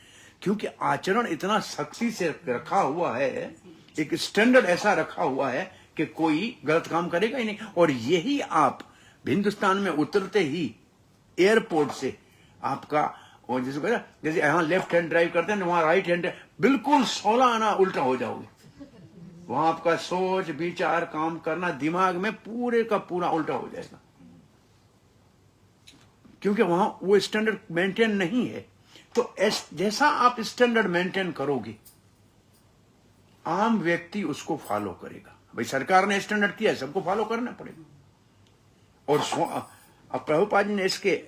क्योंकि आचरण इतना सख्ती से रखा हुआ है, एक स्टैंडर्ड ऐसा रखा हुआ है कि कोई गलत काम करेगा ही नहीं। और यही आप हिंदुस्तान में उतरते ही एयरपोर्ट से आपका, और जैसे यहाँ लेफ्ट हैंड ड्राइव करते हैं वहां राइट हैंड, बिल्कुल 16 आना उल्टा हो जाओगे। वहां आपका सोच विचार काम करना दिमाग में पूरे का पूरा उल्टा हो जाएगा, क्योंकि वहां वो स्टैंडर्ड मेंटेन नहीं है। तो जैसा आप स्टैंडर्ड मेंटेन करोगे आम व्यक्ति उसको फॉलो करेगा। भाई सरकार ने स्टैंडर्ड किया, सबको फॉलो करना पड़ेगा। और प्रभुपाद जी ने इसके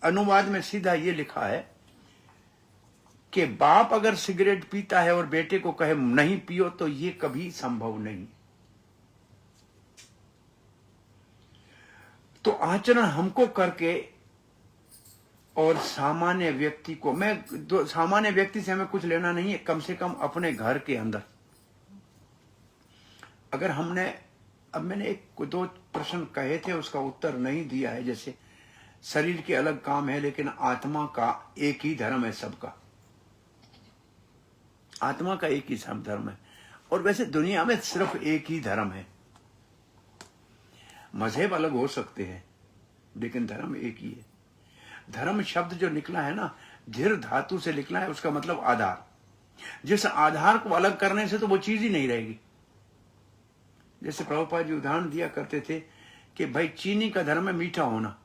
अनुवाद में सीधा ये लिखा है कि बाप अगर सिगरेट पीता है और बेटे को कहे नहीं पियो तो ये कभी संभव नहीं। तो आचरण हमको करके, और सामान्य व्यक्ति को, सामान्य व्यक्ति से हमें कुछ लेना नहीं है, कम से कम अपने घर के अंदर अगर हमने अब मैंने एक दो प्रश्न कहे थे, उसका उत्तर नहीं दिया है। जैसे शरीर के अलग काम है, लेकिन आत्मा का एक ही धर्म है सबका। आत्मा का एक ही धर्म है। और वैसे दुनिया में सिर्फ एक ही धर्म है। मजहब अलग हो सकते हैं, लेकिन धर्म एक ही है। धर्म शब्द जो निकला है ना, धीर धातु से निकला है, उसका मतलब आधार। जिस आधार को अलग करने से तो वो चीज ही नहीं रहेगी। जैसे प्रभुपाद जी उदाहरण दिया करते थे कि भाई चीनी का धर्म है मीठा होना।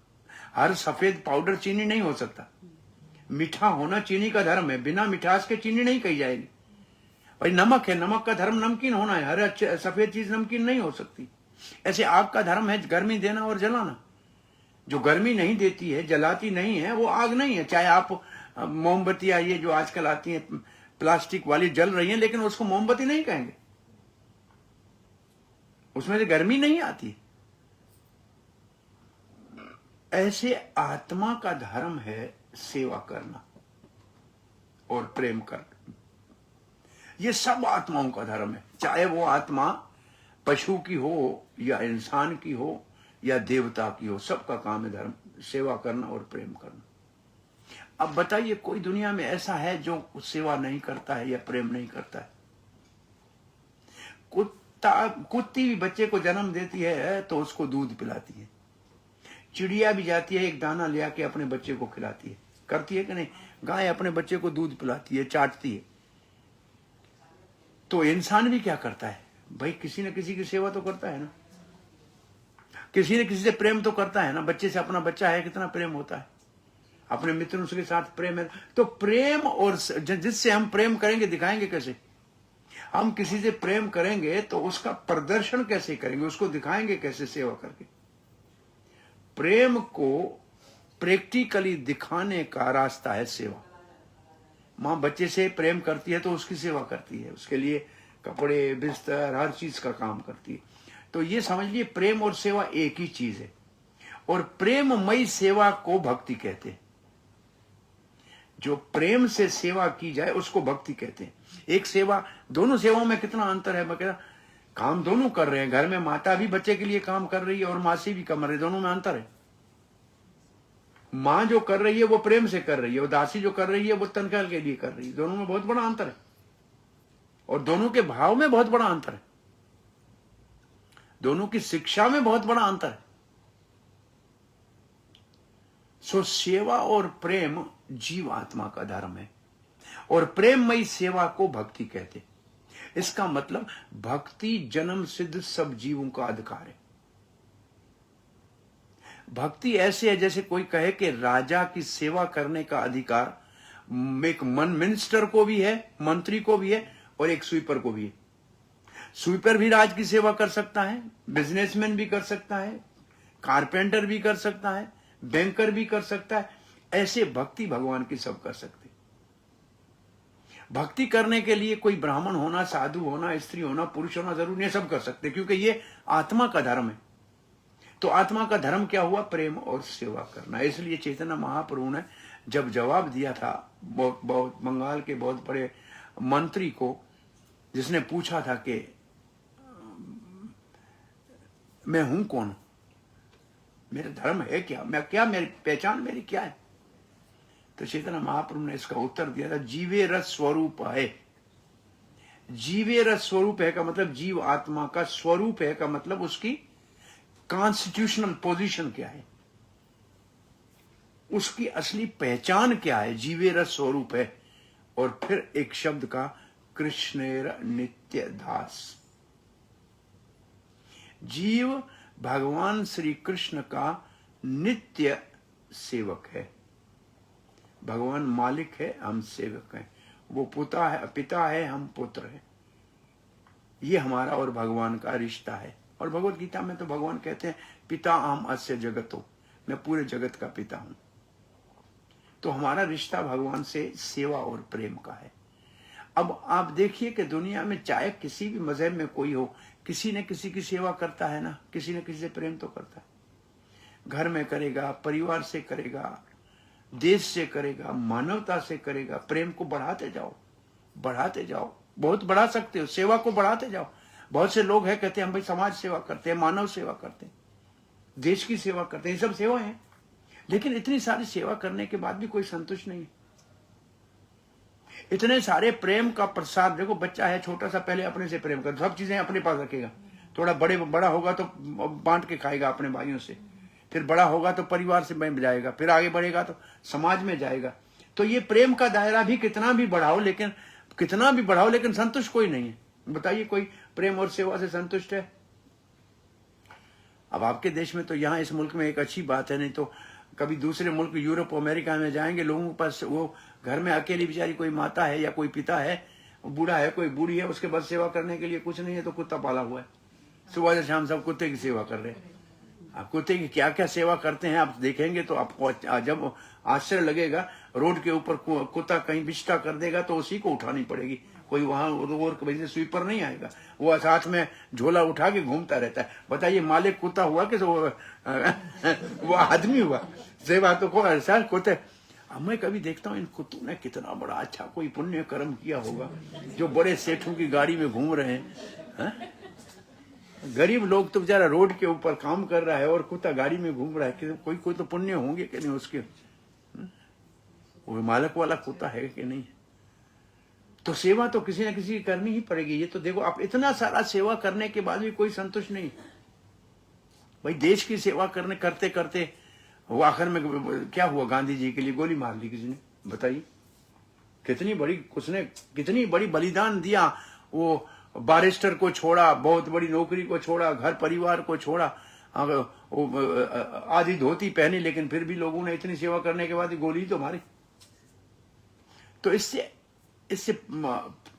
हर सफेद पाउडर चीनी नहीं हो सकता। मीठा होना चीनी का धर्म है, बिना मिठास के चीनी नहीं कही जाएगी। भाई नमक है, नमक का धर्म नमकीन होना है, हर सफेद चीज नमकीन नहीं हो सकती। ऐसे आग का धर्म है गर्मी देना और जलाना। जो गर्मी नहीं देती है, जलाती नहीं है, वो आग नहीं है। चाहे आप मोमबत्तियां ये जो आजकल आती है प्लास्टिक वाली जल रही है, लेकिन उसको मोमबत्ती नहीं कहेंगे, उसमें से गर्मी नहीं आती। ऐसे आत्मा का धर्म है सेवा करना और प्रेम करना। ये सब आत्माओं का धर्म है, चाहे वो आत्मा पशु की हो या इंसान की हो या देवता की हो, सबका काम है धर्म सेवा करना और प्रेम करना। अब बताइए, कोई दुनिया में ऐसा है जो सेवा नहीं करता है या प्रेम नहीं करता है? कुत्ती भी बच्चे को जन्म देती है तो उसको दूध पिलाती है। चिड़िया भी जाती है, एक दाना ले आके अपने बच्चे को खिलाती है, करती है कि नहीं? गाय अपने बच्चे को दूध पिलाती है, चाटती है। तो इंसान भी क्या करता है भाई? किसी न किसी की सेवा तो करता है ना, किसी न किसी से प्रेम तो करता है ना। बच्चे से अपना बच्चा है, कितना प्रेम होता है, अपने मित्रों के साथ प्रेम है। तो प्रेम और जिससे हम प्रेम करेंगे दिखाएंगे कैसे? हम किसी से प्रेम करेंगे तो उसका प्रदर्शन कैसे करेंगे, उसको दिखाएंगे कैसे? सेवा करके। प्रेम को प्रैक्टिकली दिखाने का रास्ता है सेवा। मां बच्चे से प्रेम करती है तो उसकी सेवा करती है, उसके लिए कपड़े बिस्तर हर चीज का काम करती है। तो ये समझ लिए प्रेम और सेवा एक ही चीज है। और प्रेममयी सेवा को भक्ति कहते हैं। जो प्रेम से सेवा की जाए उसको भक्ति कहते हैं। एक सेवा, दोनों सेवाओं में कितना अंतर है? मैं कह रहा, काम दोनों कर रहे हैं। घर में माता भी बच्चे के लिए काम कर रही है और मासी भी कर रही है, दोनों में अंतर है। मां जो कर रही है वो प्रेम से कर रही है, और दासी जो कर रही है वो तनख्वाह के लिए कर रही है। दोनों में बहुत बड़ा अंतर है, और दोनों के भाव में बहुत बड़ा अंतर है, दोनों की शिक्षा में बहुत बड़ा अंतर है। सो सेवा और प्रेम जीव आत्मा का धर्म है, और प्रेममयी सेवा को भक्ति कहते। इसका मतलब भक्ति जन्म सिद्ध सब जीवों का अधिकार है। भक्ति ऐसे है जैसे कोई कहे कि राजा की सेवा करने का अधिकार एक मिनिस्टर को भी है, मंत्री को भी है, और एक स्वीपर को भी है। स्वीपर भी राज की सेवा कर सकता है, बिजनेसमैन भी कर सकता है, कारपेंटर भी कर सकता है, बैंकर भी कर सकता है। ऐसे भक्ति भगवान की सब कर सकते। भक्ति करने के लिए कोई ब्राह्मण होना, साधु होना, स्त्री होना, पुरुष होना जरूरी नहीं, सब कर सकते, क्योंकि ये आत्मा का धर्म है। तो आत्मा का धर्म क्या हुआ? प्रेम और सेवा करना। इसलिए चैतन्य महाप्रभु ने जब जवाब दिया था बहुत बंगाल के बहुत बड़े मंत्री को, जिसने पूछा था कि मैं हूं कौन, मेरा धर्म है क्या, मैं क्या, मेरी पहचान मेरी क्या है? तो चैतन्य महाप्रभु ने इसका उत्तर दिया था, जीवे रस स्वरूप है। जीवे रस स्वरूप है का मतलब जीव आत्मा का स्वरूप है का मतलब उसकी कॉन्स्टिट्यूशनल पोजीशन क्या है, उसकी असली पहचान क्या है। जीवे रस स्वरूप है। और फिर एक शब्द का, कृष्णेर नित्य दास। जीव भगवान श्री कृष्ण का नित्य सेवक है। भगवान मालिक है, हम सेवक हैं। वो पिता है, हम पुत्र हैं। ये हमारा और भगवान का रिश्ता है। और भगवत गीता में तो भगवान कहते हैं, पिता अहम अस्य जगतो, मैं पूरे जगत का पिता हूं। तो हमारा रिश्ता भगवान से सेवा और प्रेम का है। अब आप देखिए कि दुनिया में चाहे किसी भी मजहब में कोई हो, किसी न किसी की सेवा करता है ना, किसी न किसी से प्रेम तो करता है। घर में करेगा, परिवार से करेगा, देश से करेगा, मानवता से करेगा। प्रेम को बढ़ाते जाओ, बढ़ाते जाओ, बहुत बढ़ा सकते हो, सेवा को बढ़ाते जाओ। बहुत से लोग हैं कहते हैं हम भाई समाज सेवा करते हैं, मानव सेवा करते हैं, देश की सेवा करते हैं, ये सब सेवा है, लेकिन इतनी सारी सेवा करने के बाद भी कोई संतुष्ट नहीं है। इतने सारे प्रेम का प्रसाद, देखो बच्चा है छोटा सा, पहले अपने से प्रेम कर, सब चीजें अपने पास रखेगा, थोड़ा बड़ा होगा तो बांट के खाएगा अपने भाइयों से, फिर बड़ा होगा तो परिवार से बन जाएगा, फिर आगे बढ़ेगा तो समाज में जाएगा। तो ये प्रेम का दायरा भी कितना भी बढ़ाओ लेकिन संतुष्ट कोई नहीं है। बताइए कोई प्रेम और सेवा से संतुष्ट है? अब आपके देश में तो, यहाँ इस मुल्क में एक अच्छी बात है, नहीं तो कभी दूसरे मुल्क यूरोप अमेरिका में जाएंगे, लोगों के पास वो घर में अकेली बेचारी कोई माता है या कोई पिता है, बूढ़ा है, कोई बूढ़ी है, उसके पास सेवा करने के लिए कुछ नहीं है, तो कुत्ता पाला हुआ है, सुबह से शाम सब कुत्ते की सेवा कर रहे हैं। आप कुत्ते की क्या क्या सेवा करते हैं आप देखेंगे तो आपको जब आश्चर्य लगेगा। रोड के ऊपर कुत्ता कहीं बिछटा कर देगा तो उसी को उठानी पड़ेगी, कोई वहां और वजह से स्वीपर नहीं आएगा, वो साथ में झोला उठा के घूमता रहता है। बताइए मालिक कुत्ता हुआ कि वो आदमी हुआ? सेवा तो को ऐसा कुत्ते। मैं कभी देखता हूँ इन कुत्तों ने कितना बड़ा अच्छा कोई पुण्य कर्म किया होगा, जो बड़े सेठों की गाड़ी में घूम रहे हैं। गरीब लोग तो बेचारा रोड के ऊपर काम कर रहा है और कुत्ता गाड़ी में घूम रहा है, कोई तो पुण्य होंगे कि नहीं उसके, वो मालक वाला कुत्ता है कि नहीं? तो सेवा तो किसी न किसी की करनी ही पड़ेगी। ये तो देखो आप इतना सारा सेवा करने के बाद भी कोई संतुष्ट नहीं। भाई देश की सेवा करते करते वो आखिर में क्या हुआ? गांधी जी के लिए गोली मार ली किसी ने। बताइए कितनी बड़ी बलिदान दिया। वो बारिस्टर को छोड़ा, बहुत बड़ी नौकरी को छोड़ा, घर परिवार को छोड़ा, आधी धोती पहनी, लेकिन फिर भी लोगों ने इतनी सेवा करने के बाद गोली तो मारी। तो इससे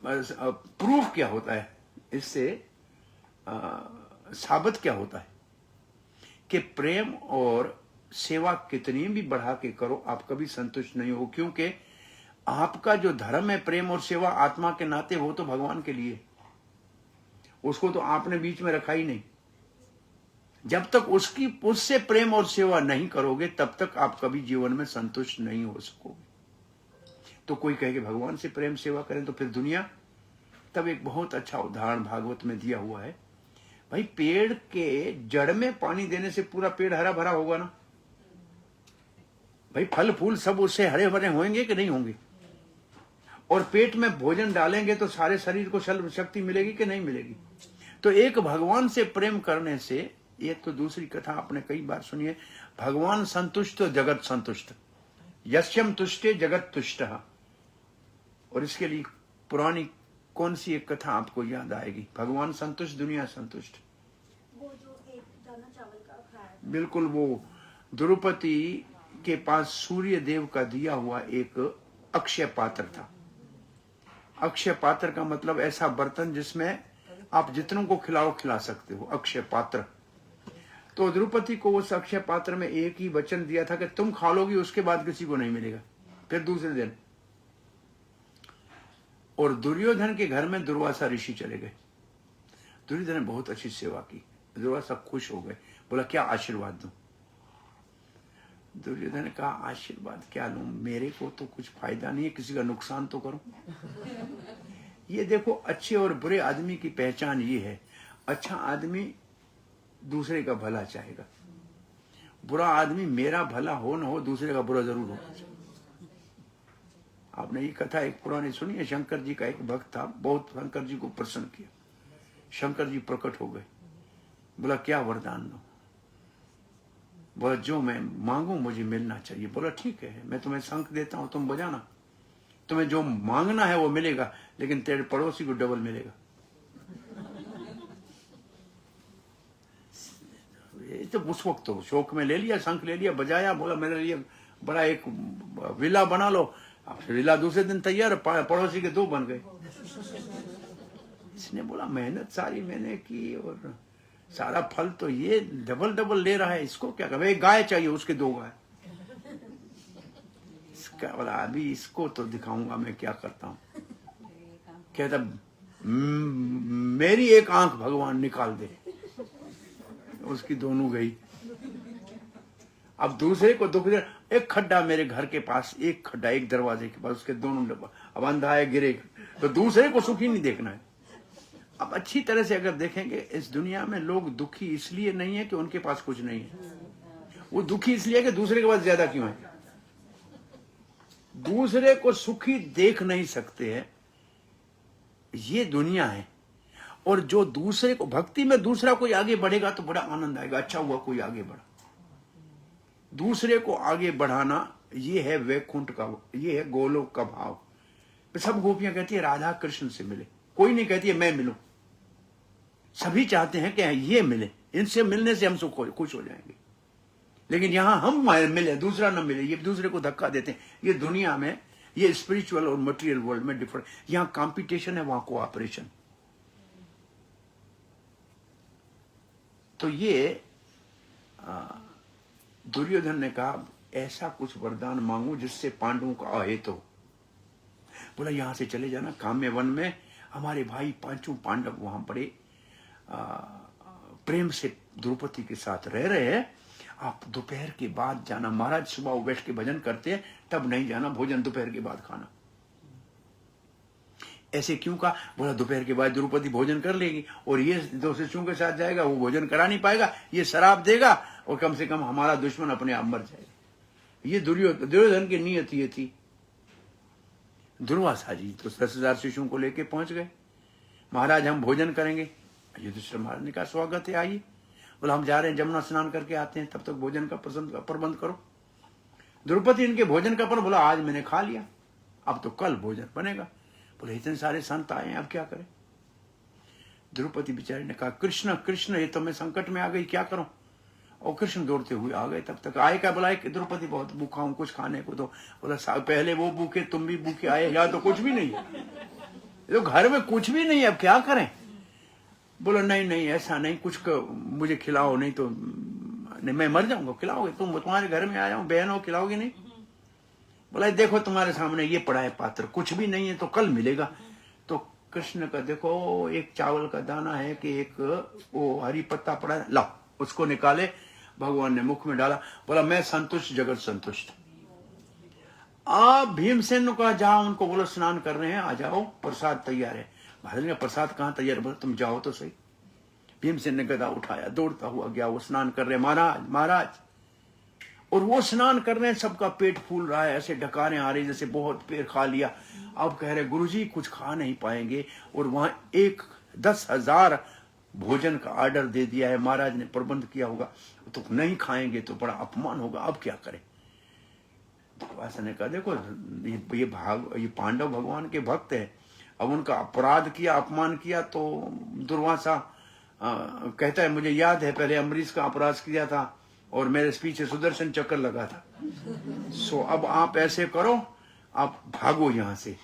प्रूफ क्या होता है? इससे साबित क्या होता है कि प्रेम और सेवा कितनी भी बढ़ा के करो आप कभी संतुष्ट नहीं हो, क्योंकि आपका जो धर्म है प्रेम और सेवा आत्मा के नाते, वो तो भगवान के लिए, उसको तो आपने बीच में रखा ही नहीं। जब तक उससे प्रेम और सेवा नहीं करोगे तब तक आप कभी जीवन में संतुष्ट नहीं हो सकोगे। तो कोई कहे कि भगवान से प्रेम सेवा करें तो फिर दुनिया, तब एक बहुत अच्छा उदाहरण भागवत में दिया हुआ है। भाई पेड़ के जड़ में पानी देने से पूरा पेड़ हरा भरा होगा ना? भाई फल फूल सब उससे हरे भरे होंगे कि नहीं होंगे? और पेट में भोजन डालेंगे तो सारे शरीर को शक्ति मिलेगी कि नहीं मिलेगी? तो एक भगवान से प्रेम करने से, ये तो दूसरी कथा आपने कई बार सुनी है, भगवान संतुष्ट तो जगत संतुष्ट, यस्यम तुष्टे जगत तुष्ट। और इसके लिए पुरानी कौन सी एक कथा आपको याद आएगी? भगवान संतुष्ट दुनिया संतुष्ट। वो जो एक दाना चावल का खाया, बिल्कुल, वो द्रौपदी के पास सूर्य देव का दिया हुआ एक अक्षय पात्र था। अक्षय पात्र का मतलब ऐसा बर्तन जिसमें आप जितनों को खिलाओ खिला सकते हो, अक्षय पात्र। तो द्रौपदी को उस अक्षय पात्र में एक ही वचन दिया था कि तुम खा लोगी, उसके बाद किसी को नहीं मिलेगा, फिर दूसरे दिन। और दुर्योधन के घर में दुर्वासा ऋषि चले गए। दुर्योधन ने बहुत अच्छी सेवा की, दुर्वासा खुश हो गए, बोला क्या आशीर्वाद दूं? दुर्योधन ने कहा आशीर्वाद क्या लूं, मेरे को तो कुछ फायदा नहीं है, किसी का नुकसान तो करूं। ये देखो अच्छे और बुरे आदमी की पहचान ये है, अच्छा आदमी दूसरे का भला चाहेगा, बुरा आदमी मेरा भला हो न हो दूसरे का बुरा जरूर होना चाहिए। आपने ये कथा एक पुरानी सुनी है, शंकर जी का एक भक्त था, बहुत शंकर जी को प्रसन्न किया। शंकर जी प्रकट हो गए, बोला क्या वरदान दो? बोला जो मैं मांगू मुझे मिलना चाहिए। बोला ठीक है, मैं तुम्हें शंख देता हूं, तुम बजाना, तुम्हें जो मांगना है वो मिलेगा, लेकिन तेरे पड़ोसी को डबल मिलेगा। ये तो उस वक्त तो शौक में ले लिया, शंख ले लिया, बजाया, बोला मेरे लिए बड़ा एक विला बना लो। विला दूसरे दिन तैयार, पड़ोसी के 2 बन गए। इसने बोला मेहनत सारी मैंने की और सारा फल तो ये डबल डबल ले रहा है, इसको क्या कर? एक गाय चाहिए, उसके 2 गाय। इसका बोला अभी इसको तो दिखाऊंगा मैं क्या करता हूं। कहता मेरी एक आंख भगवान निकाल दे, उसकी दोनों गई। अब दूसरे को दुख दे, एक खड्डा मेरे घर के पास, एक खड्डा एक दरवाजे के पास, उसके दोनों डब्बा, अब अंधा है गिरेगा, तो दूसरे को सुखी नहीं देखना है। अब अच्छी तरह से अगर देखेंगे, इस दुनिया में लोग दुखी इसलिए नहीं है कि उनके पास कुछ नहीं है, वो दुखी इसलिए है कि दूसरे के पास ज्यादा क्यों है। दूसरे को सुखी देख नहीं सकते हैं, ये दुनिया है। और जो दूसरे को, भक्ति में दूसरा कोई आगे बढ़ेगा तो बड़ा आनंद आएगा, अच्छा हुआ कोई आगे बढ़ा। दूसरे को आगे बढ़ाना ये है वैकुंठ का, ये है गोलोक का भाव। सब गोपियां कहती है राधा कृष्ण से मिले, कोई नहीं कहती है मैं मिलूं। सभी चाहते हैं कि ये मिले, इनसे मिलने से हम खुश हो जाएंगे। लेकिन यहां हम मिले, दूसरा न मिले, ये दूसरे को धक्का देते हैं। ये दुनिया में, ये स्पिरिचुअल और मटेरियल वर्ल्ड में डिफरेंट, यहां कंपटीशन है, वहां कोऑपरेशन। तो ये दुर्योधन ने कहा ऐसा कुछ वरदान मांगू जिससे पांडवों का अहित हो। बोला यहां से चले जाना, काम्य वन में हमारे भाई पांचों पांडव वहां बड़े प्रेम से द्रौपदी के साथ रह रहे हैं, आप दोपहर के बाद जाना। महाराज सुबह बैठ के भजन करते हैं, तब नहीं जाना, भोजन दोपहर के बाद खाना। ऐसे क्यों कहा? बोला दोपहर के बाद द्रौपदी भोजन कर लेगी और ये दो शिष्यों के साथ जाएगा, वो भोजन करा नहीं पाएगा, ये शराब देगा और कम से कम हमारा दुश्मन अपने आप मर जाएगा। ये दुर्योधन की नीयत ये थी। दुर्वासा जी तो 10,000 शिष्यों को लेके पहुंच गए। महाराज हम भोजन करेंगे। युधिष्ठिर महाराज ने कहा स्वागत है, आइए। बोला हम जा रहे हैं, जमुना स्नान करके आते हैं, तब तक भोजन का प्रबंध करो। द्रौपदी इनके भोजन का पर बोला आज मैंने खा लिया, अब तो कल भोजन बनेगा। बोले इतने सारे संत आए हैं, अब क्या करें? द्रौपदी बेचारी ने कहा कृष्ण कृष्ण, ये तो मैं संकट में आ गई, क्या करूं? और कृष्ण दौड़ते हुए आ गए। तब तक आए, क्या बुलाए कि द्रौपदी बहुत भूखा हूं, कुछ खाने को दो। बोला पहले वो भूखे, तुम भी भूखे आए, या तो कुछ भी नहीं है, तो घर में कुछ भी नहीं है, अब क्या करें? बोला नहीं नहीं ऐसा नहीं, कुछ मुझे खिलाओ, नहीं तो नहीं, मैं मर जाऊंगा। खिलाओगे? तुम्हारे घर में आया हूं, बहन हो, खिलाओगे नहीं? बोला देखो तुम्हारे सामने ये पड़ा है पात्र, कुछ भी नहीं है तो कल मिलेगा। तो कृष्ण का देखो एक चावल का दाना है कि एक वो हरी पत्ता पड़ा है, लाओ। उसको निकाले, भगवान ने मुख में डाला। बोला मैं संतुष्ट, जगत संतुष्ट। आप भीमसेन ने कहा जाओ, उनको बोलो स्नान कर रहे हैं, आ जाओ, प्रसाद तैयार है। महाराज ने प्रसाद कहाँ तैयार? बोला तुम जाओ तो सही। भीमसेन ने गदा उठाया, दौड़ता हुआ गया, वो स्नान कर रहे हैं महाराज महाराज। और वो स्नान कर रहे हैं, सबका पेट फूल रहा है, ऐसे डकारें आ रही जैसे बहुत पेट खा लिया। अब कह रहे गुरुजी कुछ खा नहीं पाएंगे, और वहां 10,000 भोजन का ऑर्डर दे दिया है, महाराज ने प्रबंध किया होगा, तो नहीं खाएंगे तो बड़ा अपमान होगा, अब क्या करें? दुर्वासा ने कहा देखो ये पांडव भगवान के भक्त है, अब उनका अपराध किया, अपमान किया, तो दुर्वासा कहता है मुझे याद है पहले अम्बरीश का अपराध किया था और मेरे पीछे सुदर्शन चक्र लगा था। सो अब आप ऐसे करो, आप भागो यहां से।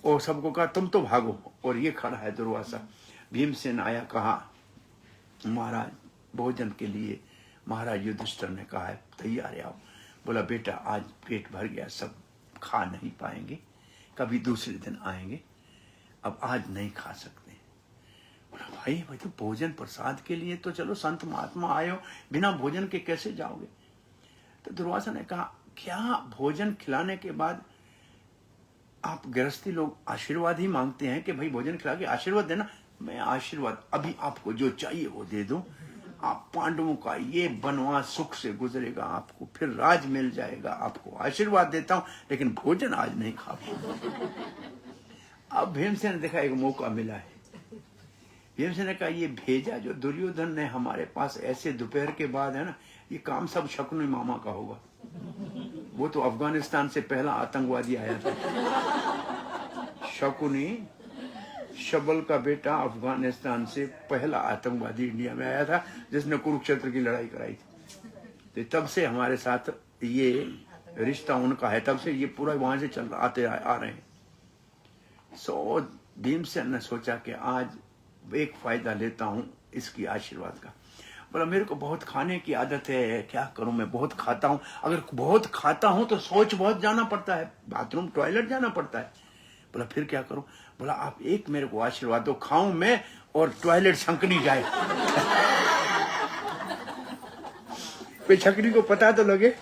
और सबको कहा तुम तो भागो, और ये खड़ा है दुर्वासा। भीमसेन आया, कहा महाराज भोजन के लिए। महाराज युधिष्ठिर ने कहा है तैयार है आओ। बोला बेटा आज पेट भर गया, सब खा नहीं पाएंगे, कभी दूसरे दिन आएंगे, अब आज नहीं खा सकते। बोला भाई तो भोजन प्रसाद के लिए तो चलो, संत महात्मा आए हो, बिना भोजन के कैसे जाओगे? तो दुर्वासा ने कहा क्या भोजन खिलाने के बाद आप गृहस्थी लोग आशीर्वाद ही मांगते हैं कि भाई भोजन खिला के आशीर्वाद देना? मैं आशीर्वाद अभी आपको जो चाहिए वो दे दूं, आप पांडवों का ये वनवास सुख से गुजरेगा, आपको फिर राज मिल जाएगा, आपको आशीर्वाद देता हूं, लेकिन भोजन आज नहीं खा पाऊंगा। अब भीमसेन ने देखा एक मौका मिला है। भीमसेन ने कहा ये भेजा जो दुर्योधन ने हमारे पास ऐसे दोपहर के बाद है ना, ये काम सब शकुनी मामा का होगा। वो तो अफगानिस्तान से पहला आतंकवादी आया था। शकुनी शबल का बेटा अफगानिस्तान से पहला आतंकवादी इंडिया में आया था, जिसने कुरुक्षेत्र की लड़ाई कराई थी। तो तब से हमारे साथ ये रिश्ता उनका है, तब से ये पूरा वहां से चल आते आ रहे हैं। सो भीमसेन ने सोचा कि आज एक फायदा लेता हूं इसकी आशीर्वाद का। बोला मेरे को बहुत खाने की आदत है, क्या करूं, मैं बहुत खाता हूं। अगर बहुत खाता हूं तो सोच बहुत जाना पड़ता है, बाथरूम टॉयलेट जाना पड़ता है। बोला फिर क्या करूं? बोला आप एक मेरे को आशीर्वाद दो, खाऊं मैं और टॉयलेट छंकनी जाए। कोई छकनी को पता तो लगे।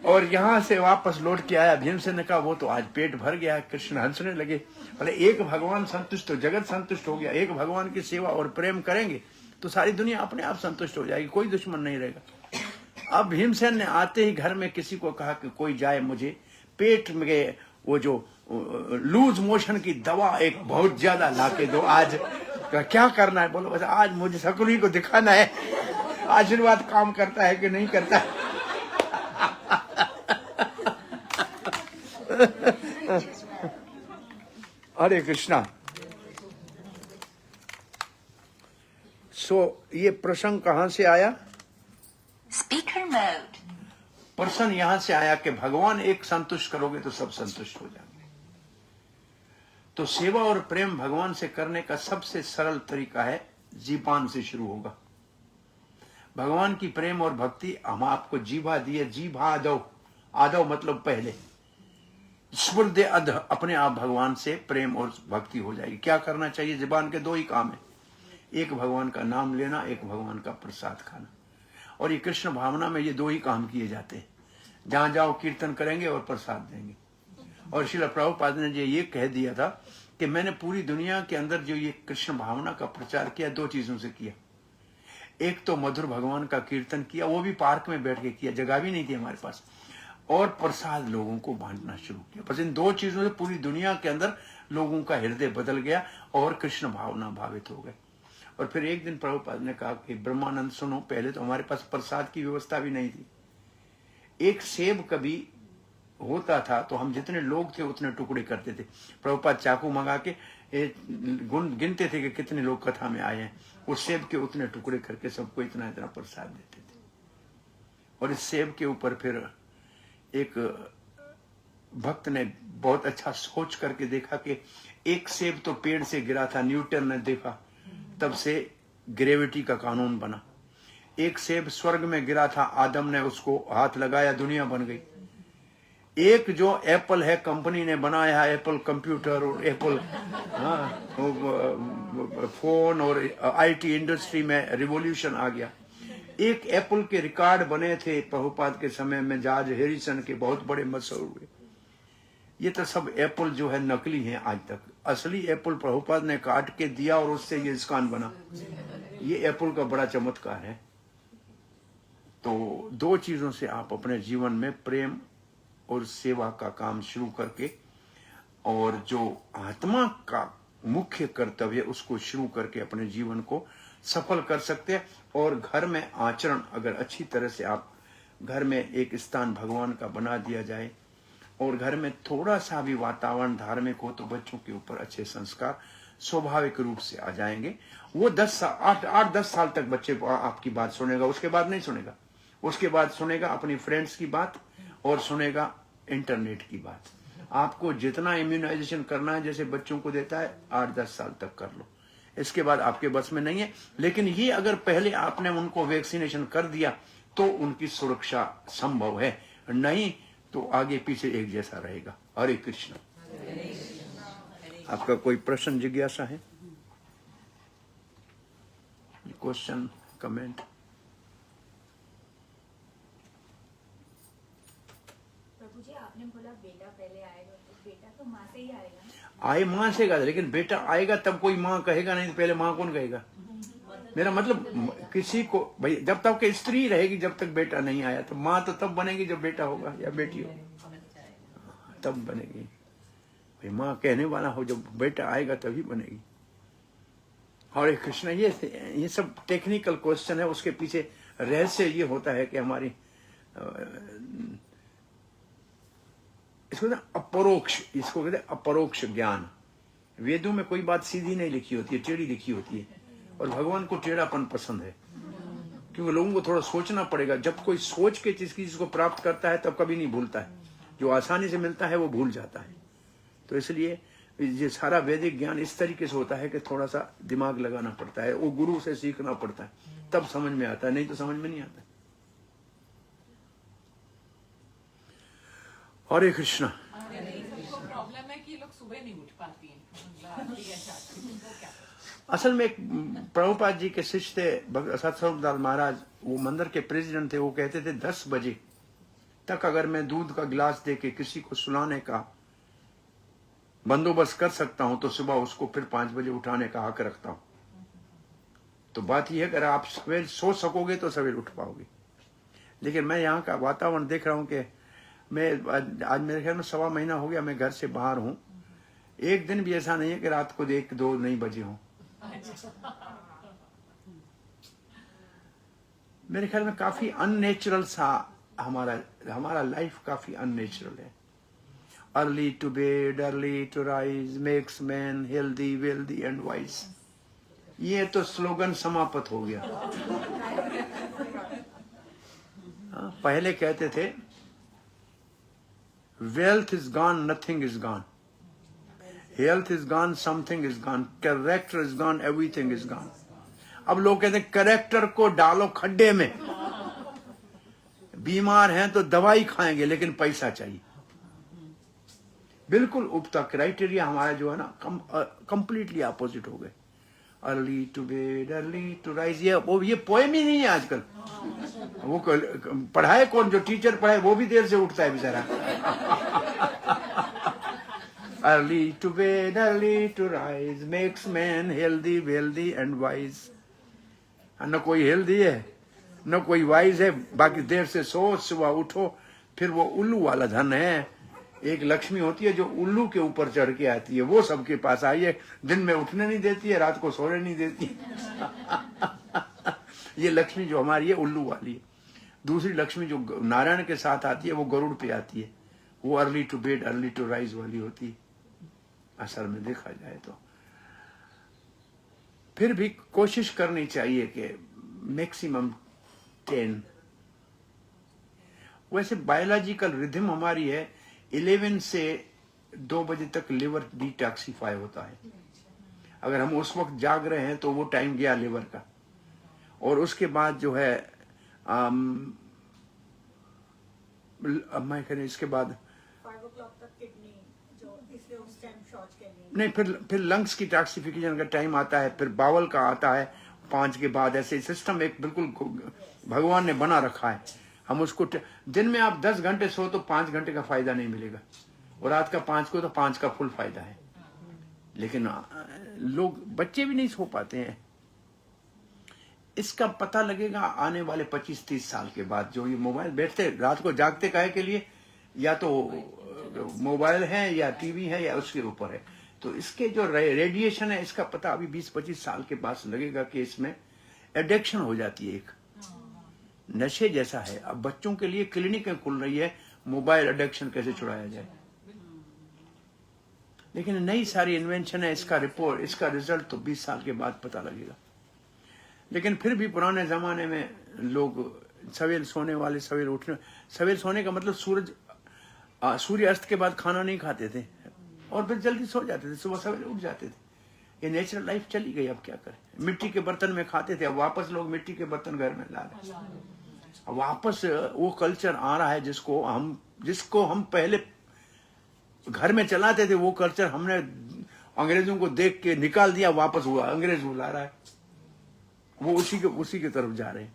और यहाँ से वापस लौट के आया। भीमसेन ने कहा वो तो आज पेट भर गया। कृष्ण हंसने लगे, बोले एक भगवान संतुष्ट हो जगत संतुष्ट हो गया। एक भगवान की सेवा और प्रेम करेंगे तो सारी दुनिया अपने आप संतुष्ट हो जाएगी, कोई दुश्मन नहीं रहेगा। अब भीमसेन ने आते ही घर में किसी को कहा कि कोई जाए मुझे पेट में वो जो लूज मोशन की दवा एक बहुत ज्यादा लाके दो। आज क्या करना है? बोलो बस आज मुझे शकुनी को दिखाना है आशीर्वाद काम करता है कि नहीं करता। हरे कृष्णा। ये प्रसंग कहां से आया? Speaker mode. प्रश्न यहां से आया कि भगवान एक संतुष्ट करोगे तो सब संतुष्ट हो जाएंगे। तो सेवा और प्रेम भगवान से करने का सबसे सरल तरीका है, जीपान से शुरू होगा। भगवान की प्रेम और भक्ति हम आपको जीभा दिए, जीभा आदव, आदव मतलब पहले, स्फुर्दे अध, अपने आप भगवान से प्रेम और भक्ति हो जाएगी। क्या करना चाहिए? जीबान के दो ही काम है, एक भगवान का नाम लेना, एक भगवान का प्रसाद खाना। और ये कृष्ण भावना में ये दो ही काम किए जाते हैं। जहां जाओ कीर्तन करेंगे और प्रसाद देंगे। और श्रील प्रभुपाद ने ये कह दिया था कि मैंने पूरी दुनिया के अंदर जो ये कृष्ण भावना का प्रचार किया, दो चीजों से किया। एक तो मधुर भगवान का कीर्तन किया, वो भी पार्क में बैठ के किया, जगह भी नहीं थी हमारे पास, और प्रसाद लोगों को बांटना शुरू किया। बस इन दो चीजों से पूरी दुनिया के अंदर लोगों का हृदय बदल गया और कृष्ण भावना भावित हो गए। और फिर एक दिन प्रभुपाद ने कहा कि ब्रह्मानंद सुनो, पहले तो हमारे पास प्रसाद की व्यवस्था भी नहीं थी। एक सेब कभी होता था तो हम जितने लोग थे उतने टुकड़े करते थे। प्रभुपाद चाकू मंगा के गिनते थे कि कितने लोग कथा में आए हैं, उस सेब के उतने टुकड़े करके सबको इतना इतना प्रसाद देते थे। और इस सेब के ऊपर फिर एक भक्त ने बहुत अच्छा सोच करके देखा कि एक सेब तो पेड़ से गिरा था, न्यूटन ने देखा, तब से ग्रेविटी का कानून बना। एक सेब स्वर्ग में गिरा था, आदम ने उसको हाथ लगाया, दुनिया बन गई। एक जो एप्पल है, कंपनी ने बनाया है, एप्पल कंप्यूटर और एप्पल फोन और आईटी इंडस्ट्री में रिवॉल्यूशन आ गया। एक एप्पल के रिकॉर्ड बने थे प्रभुपाद के समय में, जॉर्ज हैरिसन के, बहुत बड़े मशहूर हुए। ये तो सब एप्पल जो है नकली है आज तक। असली एप्पल प्रभुपाद ने काट के दिया और उससे ये स्कान बना। ये एप्पल का बड़ा चमत्कार है। तो दो चीजों से आप अपने जीवन में प्रेम और सेवा का काम शुरू करके, और जो आत्मा का मुख्य कर्तव्य उसको शुरू करके अपने जीवन को सफल कर सकते हैं। और घर में आचरण अगर अच्छी तरह से आप घर में एक स्थान भगवान का बना दिया जाए और घर में थोड़ा सा भी वातावरण धार्मिक हो तो बच्चों के ऊपर अच्छे संस्कार स्वाभाविक रूप से आ जाएंगे। वो 8-10 साल तक बच्चे आपकी बात सुनेगा, उसके बाद नहीं सुनेगा। उसके बाद सुनेगा अपनी फ्रेंड्स की बात और सुनेगा इंटरनेट की बात। आपको जितना इम्यूनाइजेशन करना है जैसे बच्चों को देता है 8-10 साल तक कर लो, इसके बाद आपके बस में नहीं है। लेकिन ये अगर पहले आपने उनको वैक्सीनेशन कर दिया तो उनकी सुरक्षा संभव है, नहीं तो आगे पीछे एक जैसा रहेगा। हरे कृष्ण। आपका कोई प्रश्न जिज्ञासा है? Question, comment? प्रभु जी, आपने बोला बेटा पहले आएगा, तो बेटा तो माँ से ही आएगा ना? आए माँ से का, लेकिन बेटा आएगा तब कोई माँ कहेगा नहीं, तो पहले माँ कौन कहेगा? मेरा मतलब किसी को, भाई जब तक कि स्त्री रहेगी जब तक बेटा नहीं आया, तो माँ तो तब बनेगी जब बेटा होगा या बेटी होगी, तब बनेगी। भाई माँ कहने वाला हो, जब बेटा आएगा तभी बनेगी। हरे कृष्ण। ये सब टेक्निकल क्वेश्चन है, उसके पीछे रहस्य ये होता है कि हमारी इसको अपरोक्ष, इसको कहते हैं अपरोक्ष ज्ञान। वेदों में कोई बात सीधी नहीं लिखी होती है, टेढ़ी लिखी होती है। और भगवान को टेढ़ापन पसंद है, क्योंकि लोगों को थोड़ा सोचना पड़ेगा। जब कोई सोच के चीज को प्राप्त करता है तब कभी नहीं भूलता है, जो आसानी से मिलता है वो भूल जाता है। तो इसलिए ये सारा वैदिक ज्ञान इस तरीके से होता है कि थोड़ा सा दिमाग लगाना पड़ता है, वो गुरु से सीखना पड़ता है, तब समझ में आता है, नहीं तो समझ में नहीं आता। हरे कृष्णा। प्रॉब्लम है कि लोग सुबह नहीं उठ पाती हैं। असल में एक प्रभुपाद जी के शिष्य थे सतस्वरूपदास महाराज, वो मंदिर के प्रेसिडेंट थे। वो कहते थे 10 बजे तक अगर मैं दूध का गिलास देके किसी को सुलाने का बंदोबस्त कर सकता हूं तो सुबह उसको फिर 5 बजे उठाने का हक रखता हूं। तो बात यह है, अगर आप सवेर सो सकोगे तो सवेर उठ पाओगे। लेकिन मैं यहाँ का वातावरण देख रहा हूँ कि मैं आज मेरे ख्याल में 1.25 महीना हो गया मैं घर से बाहर हूँ। एक दिन भी ऐसा नहीं है कि रात को 1-2 नहीं बजे हों। मेरे ख्याल में काफी अननेचुरल सा हमारा लाइफ काफी अननेचुरल है। Early to bed, early to rise makes man healthy, wealthy and wise. ये तो स्लोगन समाप्त हो गया। पहले कहते थे wealth is gone, nothing is gone, health is gone, something is gone, character is gone, everything is gone. अब लोग कहते हैं कैरेक्टर को डालो खड्डे में। बीमार हैं तो दवाई खाएंगे लेकिन पैसा चाहिए। बिल्कुल उपता क्राइटेरिया हमारा जो है ना कंप्लीटली अपोजिट हो गए। Early to bed, early to rise, ये पोएम ही नहीं है आजकल। वो पढ़ाए कौन? जो टीचर पढ़ाए वो भी देर से उठता है बेचारा। Early to bed, early to rise makes man healthy, wealthy and wise. न कोई हेल्दी है न कोई वाइज है, बाकी देर से सो, सुबह उठो। फिर वो उल्लू वाला धन है। एक लक्ष्मी होती है जो उल्लू के ऊपर चढ़ के आती है, वो सबके पास आई है। दिन में उठने नहीं देती है, रात को सोने नहीं देती है। ये लक्ष्मी जो हमारी है उल्लू वाली है। दूसरी लक्ष्मी जो नारायण के साथ आती है वो गरुड़ पे आती है, वो early to bed early to rise वाली होती है असल में देखा जाए तो। फिर भी कोशिश करनी चाहिए कि मैक्सिमम 10। वैसे बायोलॉजिकल रिदम हमारी है 11 से 2 बजे तक लिवर डिटॉक्सिफाई होता है। अगर हम उस वक्त जाग रहे हैं तो वो टाइम गया लिवर का। और उसके बाद जो है मैं कह इसके बाद 5 o'clock तक किडनी जो इसलिए उस टाइम शौच के लिए नहीं, फिर लंग्स की टॉक्सिफिकेशन का टाइम आता है, फिर बावल का आता है 5 के बाद। ऐसे सिस्टम एक बिल्कुल भगवान ने बना रखा है। हम उसको दिन में आप 10 घंटे सो तो 5 घंटे का फायदा नहीं मिलेगा, और रात का 5 को तो 5 का फुल फायदा है। लेकिन लोग बच्चे भी नहीं सो पाते हैं। इसका पता लगेगा आने वाले 25-30 साल के बाद। जो ये मोबाइल बैठते रात को जागते काहे के लिए, या तो मोबाइल है या टीवी है या उसके ऊपर है। तो इसके जो रेडिएशन है इसका पता अभी 20-25 साल के बाद लगेगा कि इसमें एडिक्शन हो जाती है, एक नशे जैसा है। अब बच्चों के लिए क्लिनिकें खुल रही है मोबाइल एडिक्शन कैसे छुड़ाया जाए। लेकिन नई सारी इन्वेंशन है, इसका रिजल्ट तो 20 साल के बाद पता लगेगा। लेकिन फिर भी पुराने जमाने में लोग सवेर सोने वाले सवेर उठने, सवेर सोने का मतलब सूर्य अस्त के बाद खाना नहीं खाते थे और फिर जल्दी सो जाते थे, सुबह सवेरे उठ जाते थे। ये नेचुरल लाइफ चली गई। अब क्या करें? मिट्टी के बर्तन में खाते थे, अब वापस लोग मिट्टी के बर्तन घर में ला रहे हैं। अब वापस वो कल्चर आ रहा है जिसको हम पहले घर में चलाते थे। वो कल्चर हमने अंग्रेजों को देख के निकाल दिया, वापस हुआ अंग्रेज बुला रहा है, वो उसी की तरफ जा रहे हैं।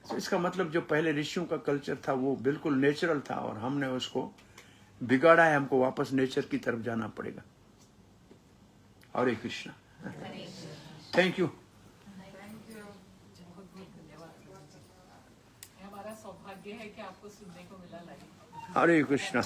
तो इसका मतलब जो पहले ऋषियों का कल्चर था वो बिल्कुल नेचुरल था और हमने उसको बिगाड़ा है। हमको वापस नेचर की तरफ जाना पड़ेगा। हरे कृष्णा। Thank you. हमारा सौभाग्य है कि आपको सुनने को मिला लाइव। हरे कृष्णा।